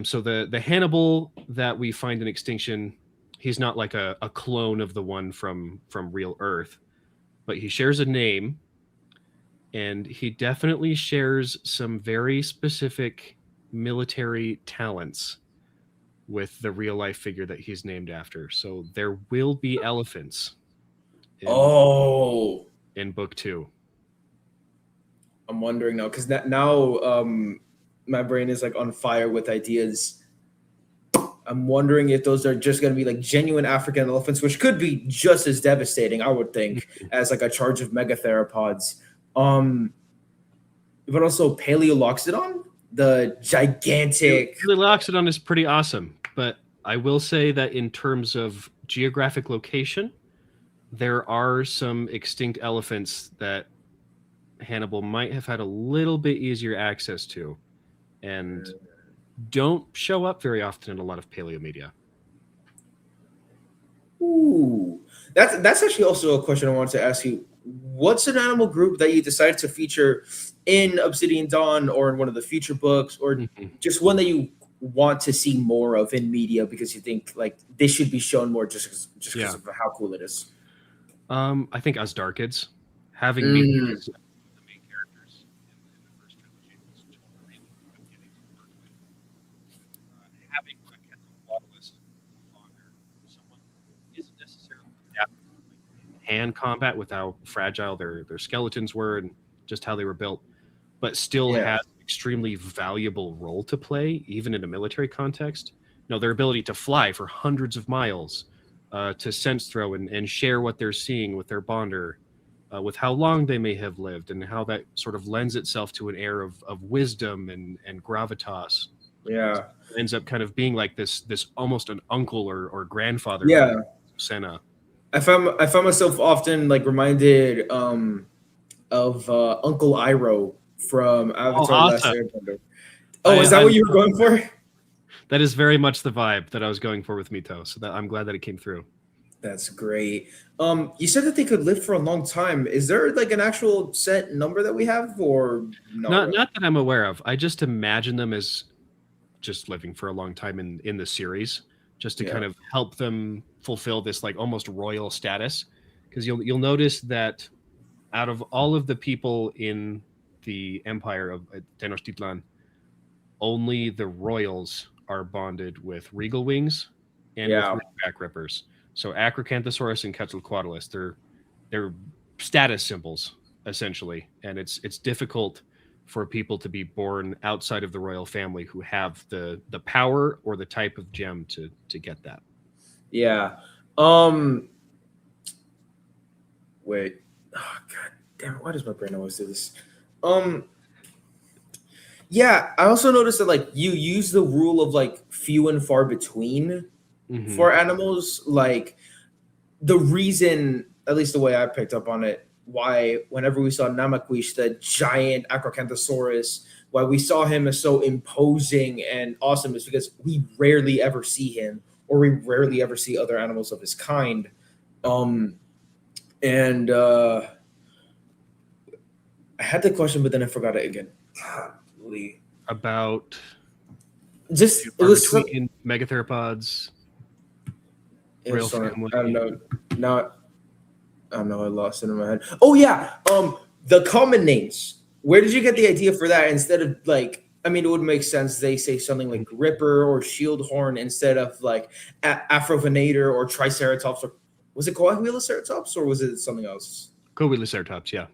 So the Hannibal that we find in Extinction, he's not like a clone of the one from real Earth, but he shares a name, and he definitely shares some very specific military talents with the real life figure that he's named after. So there will be elephants in Oh, in book 2. I'm wondering now because now my brain is like on fire with ideas. I'm wondering if those are just going to be like genuine African elephants, which could be just as devastating, I would think, as like a charge of megatheropods. Um, but also Paleoloxodon, the gigantic. The Loxodon is pretty awesome, but I will say that in terms of geographic location, there are some extinct elephants that Hannibal might have had a little bit easier access to, and don't show up very often in a lot of paleo media. Ooh, that's actually also a question I wanted to ask you. What's an animal group that you decided to feature in Obsidian Dawn or in one of the future books, or just one that you want to see more of in media because you think like this should be shown more just because of how cool it is? I think Asdarkids, having me as the main characters in the first trilogy was totally getting having a Quetzalcoatlus longer, someone who isn't necessarily adapted to hand combat with how fragile their skeletons were and just how they were built, but still has an extremely valuable role to play, even in a military context. Their ability to fly for hundreds of miles, to sense throw and share what they're seeing with their bonder, with how long they may have lived, and how that sort of lends itself to an air of wisdom and gravitas. Yeah, So it ends up kind of being like this almost an uncle or grandfather. Yeah, Senna. I found myself often like reminded of Uncle Iroh from Avatar: Last Awesome. Airbender. Oh, is that what you were going for? That is very much the vibe that I was going for with Mito. So that I'm glad that it came through. That's great. You said that they could live for a long time. Is there like an actual set number that we have, or not that I'm aware of? I just imagine them as just living for a long time in the series, just to kind of help them fulfill this like almost royal status. Because you'll notice that out of all of the people in the Empire of Tenochtitlan, only the royals are bonded with regal wings and with back rippers. So Acrocanthosaurus and Quetzalcoatlus, they're status symbols essentially, and it's difficult for people to be born outside of the royal family who have the power or the type of gem to get that. Yeah. Wait. Oh, God damn it! Why does my brain always do this? Yeah, I also noticed that like you use the rule of like few and far between for animals. Like the reason, at least the way I picked up on it, why whenever we saw Namaquish, the giant Acrocanthosaurus, why we saw him as so imposing and awesome is because we rarely ever see him, or we rarely ever see other animals of his kind. And I had the question, but then I forgot it again. About just it was between megatheropods. I don't know. Not I don't know. I lost it in my head. Oh yeah. The common names. Where did you get the idea for that? Instead of like, I mean, it would make sense. They say something like Ripper or Shieldhorn instead of like Afrovenator or Triceratops, or was it Coahuilaceratops or was it something else? Coahuilaceratops, yeah.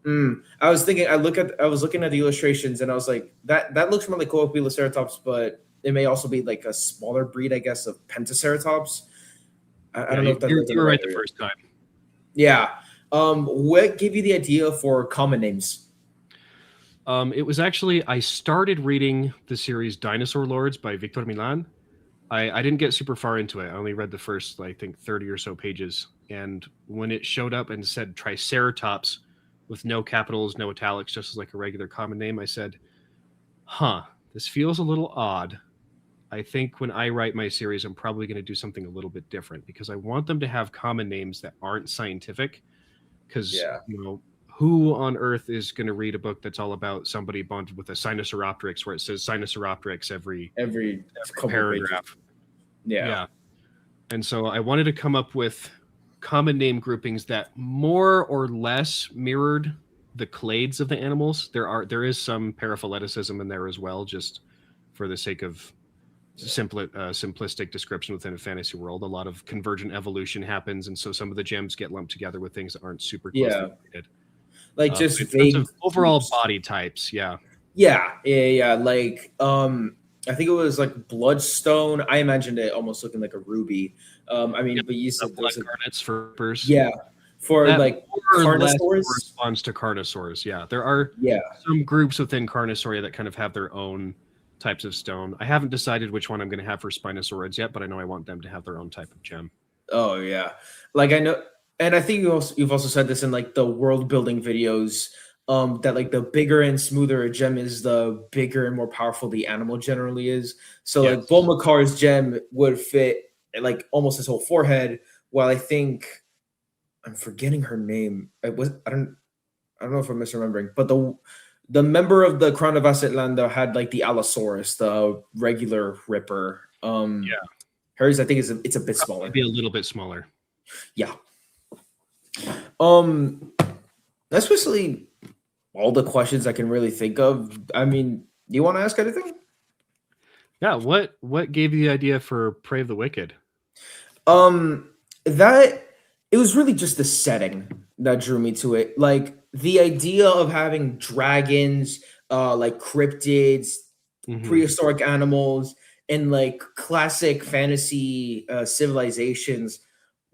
I was thinking. I was looking at the illustrations, and I was like, that looks more like Coahuilaceratops, but it may also be like a smaller breed, I guess, of Pentaceratops. I don't know if that you were right the first time. Yeah. What gave you the idea for common names? It was actually I started reading the series Dinosaur Lords by Victor Milan. I didn't get super far into it. I only read the first, I think, 30 or so pages. And when it showed up and said Triceratops with no capitals, no italics, just as like a regular common name, I said, huh, this feels a little odd. I think when I write my series, I'm probably going to do something a little bit different because I want them to have common names that aren't scientific. Because, Yeah. who on earth is going to read a book that's all about somebody bonded with a Sinosauropteryx where it says Sinosauropteryx Every couple pages. paragraph? Yeah. Yeah. And so I wanted to come up with common name groupings that more or less mirrored the clades of the animals. There is some paraphyleticism in there as well, just for the sake of simplistic description within a fantasy world. A lot of convergent evolution happens, and so some of the gems get lumped together with things that aren't super closely related. Like just in vague terms of overall groups. body types. Yeah. Like I think it was like bloodstone. I imagined it almost looking like a ruby. But you said blood those are, garnets for first. yeah, for That like more or less carnosaurs. corresponds to carnosaurs. Yeah, there are Yeah. some groups within Carnosauria that kind of have their own types of stone. I haven't decided which one I'm going to have for Spinosaurids yet, but I know I want them to have their own type of gem. Oh yeah, like I know, and I think you've also said this in like the world building videos. That like the bigger and smoother a gem is, the bigger and more powerful the animal generally is. So Yes. like Bulmakar's gem would fit like almost his whole forehead, while I think I'm forgetting her name. I don't know if I'm misremembering, but the member of the Crown of Asetlanda had like the Allosaurus, the regular Ripper. Yeah. Hers I think it's a bit smaller. Maybe a little bit smaller. Yeah. That's basically all the questions I can really think of. I mean, do you want to ask anything? Yeah. What gave you the idea for Prey of the Wicked? That it was really just the setting that drew me to it. Like the idea of having dragons, like cryptids, prehistoric animals, and like classic fantasy civilizations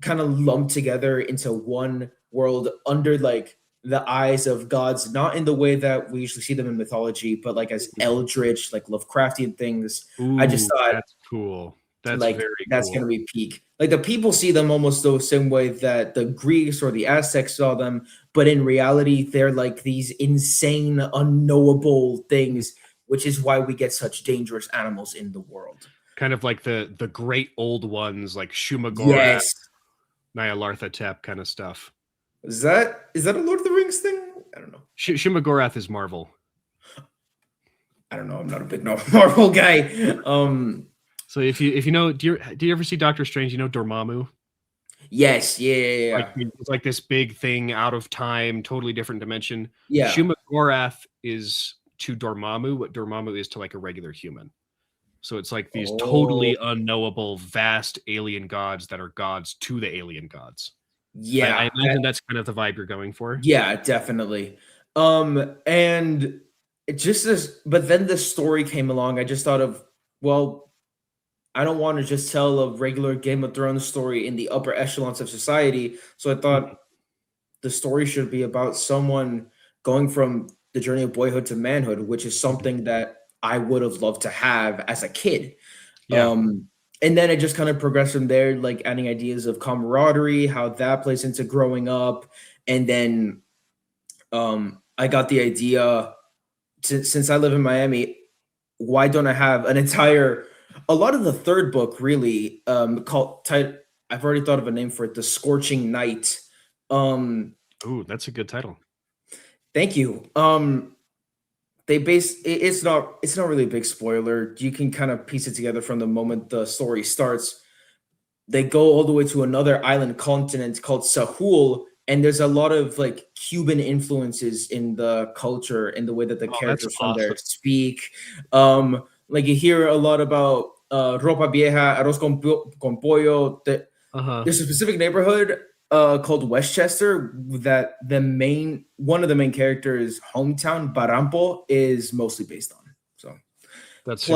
kind of lumped together into one world under like the eyes of gods, not in the way that we usually see them in mythology, but like as eldritch, like Lovecraftian things. Ooh, I just thought that's cool. That's like very that's cool. gonna be peak. Like the people see them almost the same way that the Greeks or the Aztecs saw them, but in reality, they're like these insane, unknowable things, which is why we get such dangerous animals in the world. Kind of like the great old ones, like Shumagorath, Yes. Nyarlathotep kind of stuff. Is that a Lord of the Rings thing? I don't know. Shumagorath is Marvel. I don't know. I'm not a big Marvel guy. So if you know, do you ever see Doctor Strange? You know Dormammu? Yes. Yeah. Like, it's like this big thing out of time, totally different dimension. Yeah. Shumagorath is to Dormammu what Dormammu is to like a regular human. So it's like these totally unknowable, vast alien gods that are gods to the alien gods. Yeah. I imagine that's kind of the vibe you're going for. Yeah, definitely. And it just this, but then the story came along. I just thought of, well, I don't want to just tell a regular Game of Thrones story in the upper echelons of society. So I thought the story should be about someone going from the journey of boyhood to manhood, which is something that I would have loved to have as a kid. Yeah. And then it just kind of progressed from there, like adding ideas of camaraderie, how that plays into growing up. And then I got the idea, since I live in Miami, why don't I have a lot of the third book really called, I've already thought of a name for it, The Scorching Night. Ooh, that's a good title. Thank you. It's not really a big spoiler. You can kind of piece it together from the moment the story starts. They go all the way to another island continent called Sahul, and there's a lot of like Cuban influences in the culture, in the way that the characters from there speak. Like you hear a lot about ropa vieja, arroz con pollo. There's a specific neighborhood called Westchester that one of the main characters' hometown, Barampo, is mostly based on. So that's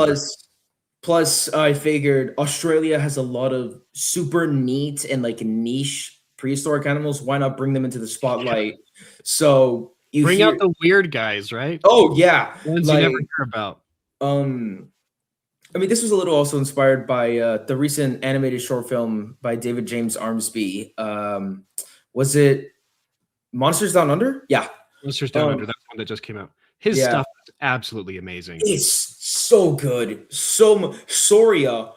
plus I figured Australia has a lot of super neat and like niche prehistoric animals. Why not bring them into the spotlight? So you bring out the weird guys, right? Oh yeah, ones you never hear about. I mean, this was a little also inspired by the recent animated short film by David James Armsby. Was it Monsters Down Under? Yeah. Monsters Down Under, that's one that just came out. His Yeah. stuff is absolutely amazing. It's so good. Soria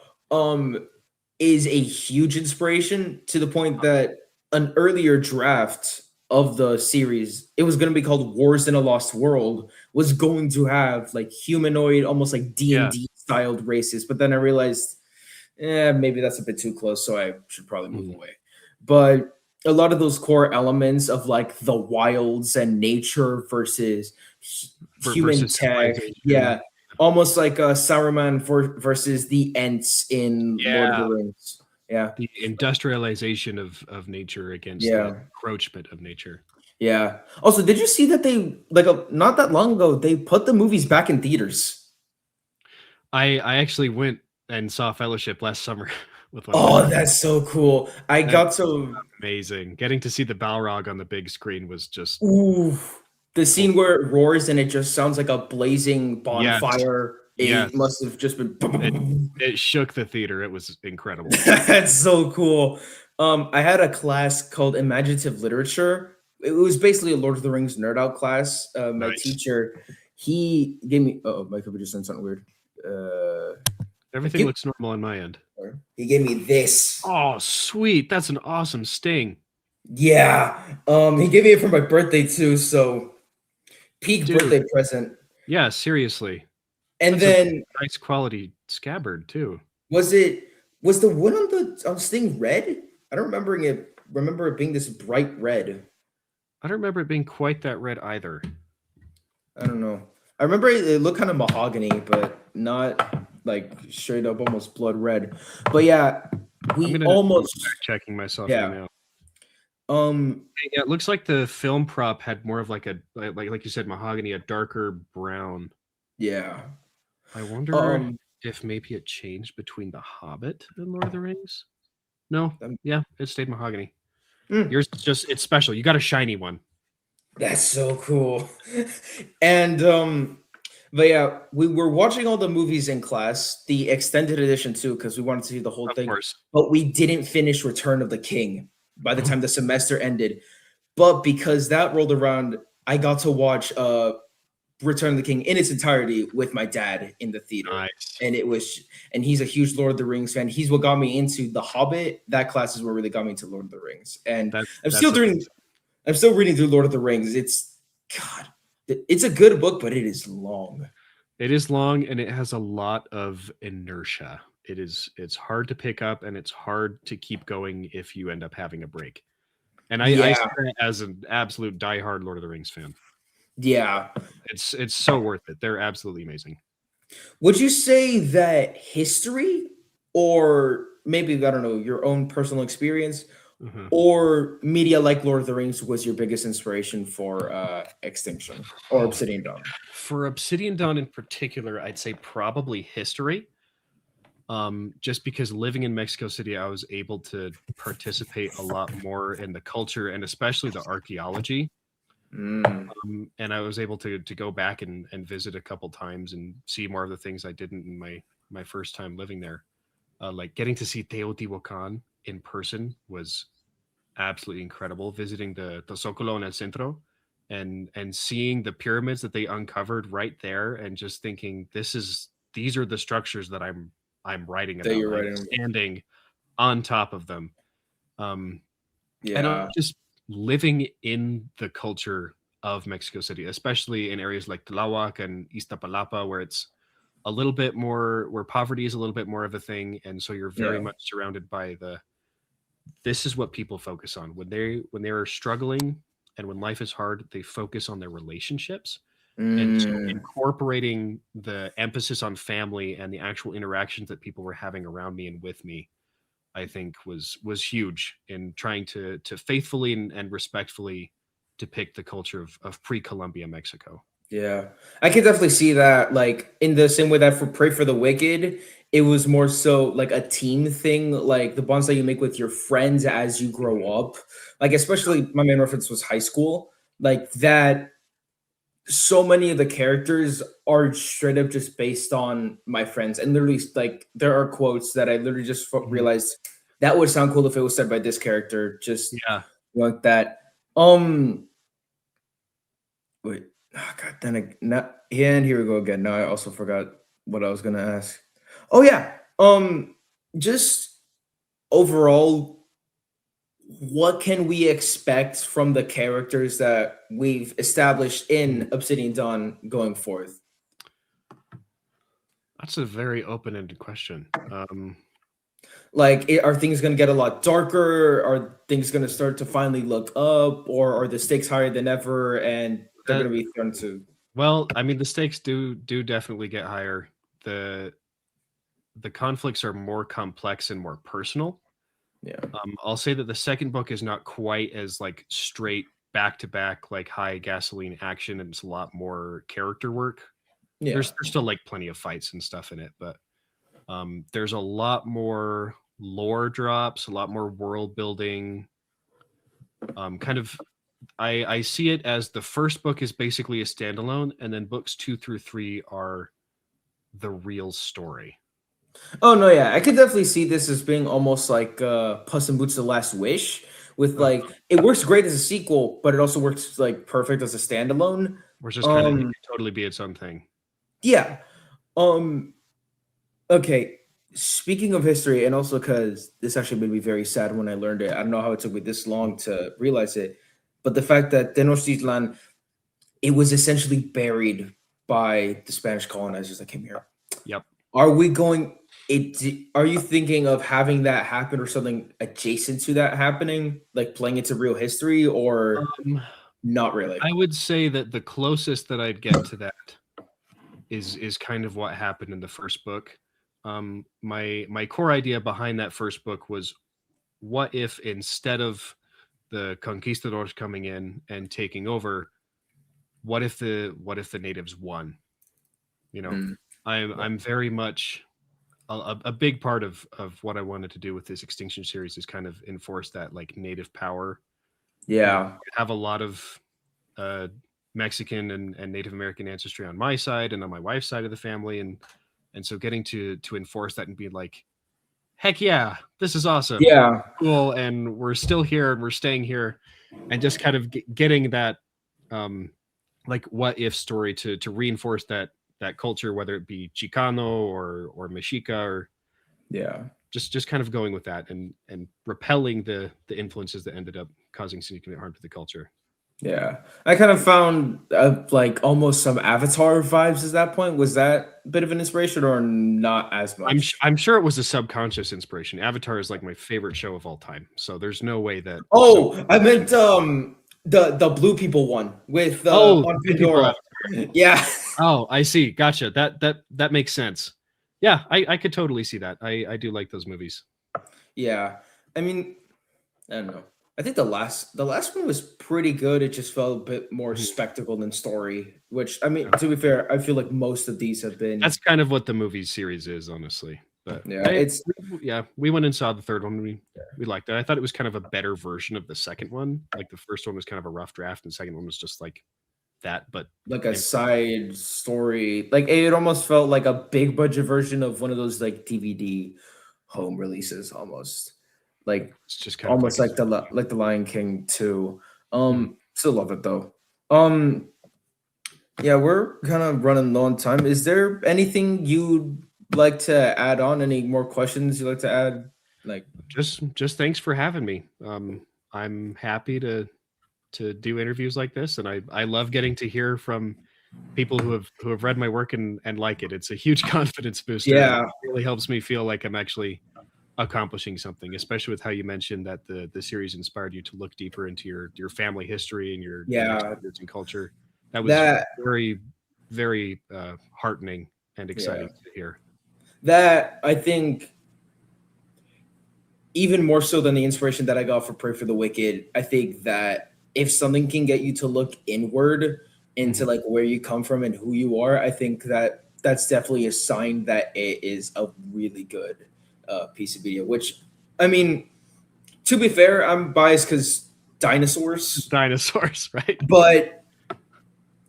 is a huge inspiration to the point that an earlier draft of the series, it was going to be called Wars in a Lost World, was going to have like humanoid, almost like D&D styled races. But then I realized, maybe that's a bit too close, so I should probably move away. But a lot of those core elements of like the wilds and nature versus human tech, almost like Saruman versus the Ents in Lord of the Rings. Yeah, the industrialization of nature against the encroachment of nature. Yeah. Also, did you see that they not that long ago they put the movies back in theaters? I actually went and saw Fellowship last summer with one. Oh, that's so cool! Got amazing. Getting to see the Balrog on the big screen was just the scene where it roars and it just sounds like a blazing bonfire. It must have just been. It shook the theater. It was incredible. That's so cool. I had a class called Imaginative Literature. It was basically a Lord of the Rings nerd out class. My teacher, he gave me. Oh, my computer just said something weird. Everything looks normal on my end. He gave me this. Oh, sweet! That's an awesome sting. Yeah. He gave me it for my birthday too. So, peak birthday present. Yeah, seriously. And that's then nice quality scabbard too. Was the wood on the sting red? I don't remember it being this bright red. I don't remember it being quite that red either. I don't know. I remember it looked kind of mahogany, but not like straight up almost blood red. But yeah, we almost checking myself right now. Yeah, it looks like the film prop had more of like a like you said, mahogany, a darker brown. Yeah. I wonder if maybe it changed between The Hobbit and Lord of the Rings. No, yeah, it stayed mahogany. Yours it's special. You got a shiny one. That's so cool. And but yeah, we were watching all the movies in class, the extended edition too, because we wanted to see the whole thing. But we didn't finish Return of the King by the time the semester ended. But because that rolled around, I got to watch Return of the King in its entirety with my dad in the theater. Nice. And he's a huge Lord of the Rings fan. He's what got me into The Hobbit. That class is what really got me into Lord of the Rings. And I'm still reading through Lord of the Rings. It's a good book, but it is long. It is long and it has a lot of inertia. It's hard to pick up and it's hard to keep going if you end up having a break. And I say that as an absolute diehard Lord of the Rings fan. Yeah. It's so worth it. They're absolutely amazing. Would you say that history or maybe, I don't know, your own personal experience or media like Lord of the Rings was your biggest inspiration for Extinction or Obsidian Dawn? For Obsidian Dawn in particular, I'd say probably history. Just because living in Mexico City, I was able to participate a lot more in the culture and especially the archaeology. And I was able to go back and visit a couple times and see more of the things I didn't in my first time living there. Like getting to see Teotihuacan in person was absolutely incredible. Visiting the Zócalo en el Centro and seeing the pyramids that they uncovered right there and just thinking these are the structures that I'm writing about. I'm standing on top of them. And I'm just living in the culture of Mexico City, especially in areas like Tláhuac and Iztapalapa, where it's a little bit more, where poverty is a little bit more of a thing. And so you're very much surrounded by this is what people focus on when they're struggling and when life is hard, they focus on their relationships. And so incorporating the emphasis on family and the actual interactions that people were having around me and with me, I think was huge in trying to faithfully and respectfully depict the culture of pre-Columbia Mexico. Yeah, I can definitely see that. Like in the same way that for Pray for the Wicked, it was more so like a team thing, like the bonds that you make with your friends as you grow up. Like especially my main reference was high school, like that. so many of the characters are straight up just based on my friends, and literally like there are quotes that I literally just realized that would sound cool if it was said by this character, just Yeah. like that. Wait, oh, god, then and here we go again. Now I also forgot what I was gonna ask. Oh yeah, just overall, what can we expect from the characters that we've established in Obsidian Dawn going forth? That's a very open-ended question. Like, are things going to get a lot darker? Are things going to start to finally look up, or are the stakes higher than ever, and they're going to be thrown to? Well, I mean, the stakes do definitely get higher. The conflicts are more complex and more personal. Yeah. I'll say that the second book is not quite as like straight back to back, like high gasoline action, and it's a lot more character work. Yeah. There's still like plenty of fights and stuff in it, but there's a lot more lore drops, a lot more world building. Kind of, I see it as the first book is basically a standalone, and then books 2 through 3 are the real story. Oh no, yeah, I could definitely see this as being almost like Puss in Boots: The Last Wish, with like it works great as a sequel, but it also works like perfect as a standalone. Which just kind of it could totally be its own thing. Yeah. Okay. Speaking of history, and also because this actually made me very sad when I learned it. I don't know how it took me this long to realize it, but the fact that Tenochtitlan, it was essentially buried by the Spanish colonizers that came here. Yep. Are we going? Are you thinking of having that happen or something adjacent to that happening, like playing into real history, or not really? I would say that the closest that I'd get to that is kind of what happened in the first book. My core idea behind that first book was, what if instead of the conquistadors coming in and taking over, what if the natives won? You know, I'm very much a big part of what I wanted to do with this Extinction series is kind of enforce that like native power. Yeah. I have a lot of Mexican and Native American ancestry on my side and on my wife's side of the family, and so getting to enforce that and be like, heck yeah, this is awesome, Yeah. cool, and we're still here and we're staying here, and just kind of getting that like what if story to reinforce that culture, whether it be Chicano or Mexica, or Yeah. just kind of going with that and repelling the influences that ended up causing significant harm to the culture. Yeah, I kind of found like almost some Avatar vibes at that point. Was that a bit of an inspiration or not as much? I'm sure it was a subconscious inspiration. Avatar is like my favorite show of all time, so there's no way that. Oh, I meant the blue people one with on Pandora. Yeah. Oh, I see. Gotcha. That makes sense. Yeah, I could totally see that. I do like those movies. Yeah, I mean, I don't know. I think the last one was pretty good. It just felt a bit more spectacle than story. Which, I mean, to be fair, I feel like most of these have been. That's kind of what the movie series is, honestly. But yeah, we went and saw the third one. We liked it. I thought it was kind of a better version of the second one. Like the first one was kind of a rough draft, and the second one was just like that, but like a side story. Like it almost felt like a big budget version of one of those like DVD home releases, almost. Like it's just kind almost of like the Lion King too. Still love it though. Yeah, we're kind of running low on time. Is there anything you'd like to add on? Any more questions you'd like to add? Like just thanks for having me. I'm happy to do interviews like this, and I love getting to hear from people who have read my work and like it. It's a huge confidence booster. Yeah, it really helps me feel like I'm actually accomplishing something, especially with how you mentioned that the series inspired you to look deeper into your family history and your Mexican culture. That was very, very heartening and exciting to hear. That, I think, even more so than the inspiration that I got for Pray for the Wicked, I think that if something can get you to look inward into like where you come from and who you are, I think that that's definitely a sign that it is a really good piece of media. Which, I mean, to be fair, I'm biased because dinosaurs, right? But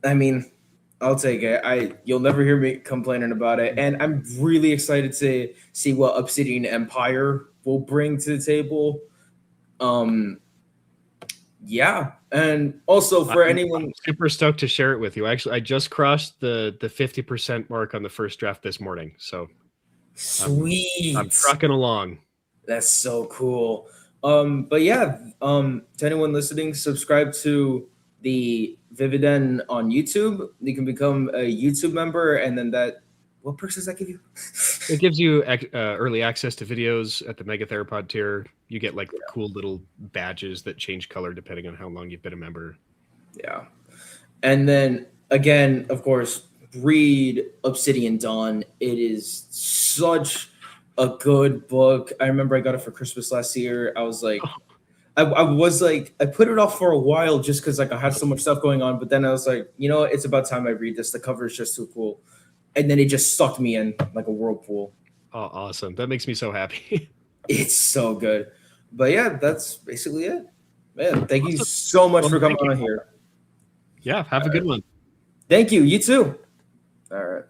I mean, I'll take it. You'll never hear me complaining about it. And I'm really excited to see what Obsidian Empire will bring to the table. Um yeah. And also for I'm anyone super stoked to share it with you. Actually, I just crossed the 50% mark on the first draft this morning, so I'm sweet. trucking along. That's so cool. But yeah, to anyone listening, subscribe to the Vividen on YouTube. You can become a YouTube member, and then what perks does that give you? It gives you early access to videos at the Mega Theropod tier. You get like cool little badges that change color depending on how long you've been a member. Yeah. And then again, of course, read Obsidian Dawn. It is such a good book. I remember I got it for Christmas last year. I was like, I was like, I put it off for a while just because like I had so much stuff going on. But then I was like, you know, it's about time I read this. The cover is just too cool. And then it just sucked me in like a whirlpool. Oh, awesome. That makes me so happy. It's so good. But yeah, that's basically it. Man, thank you Awesome. so much Well, for coming thank you. on here. Yeah, have a good one. Thank you. You too. All right.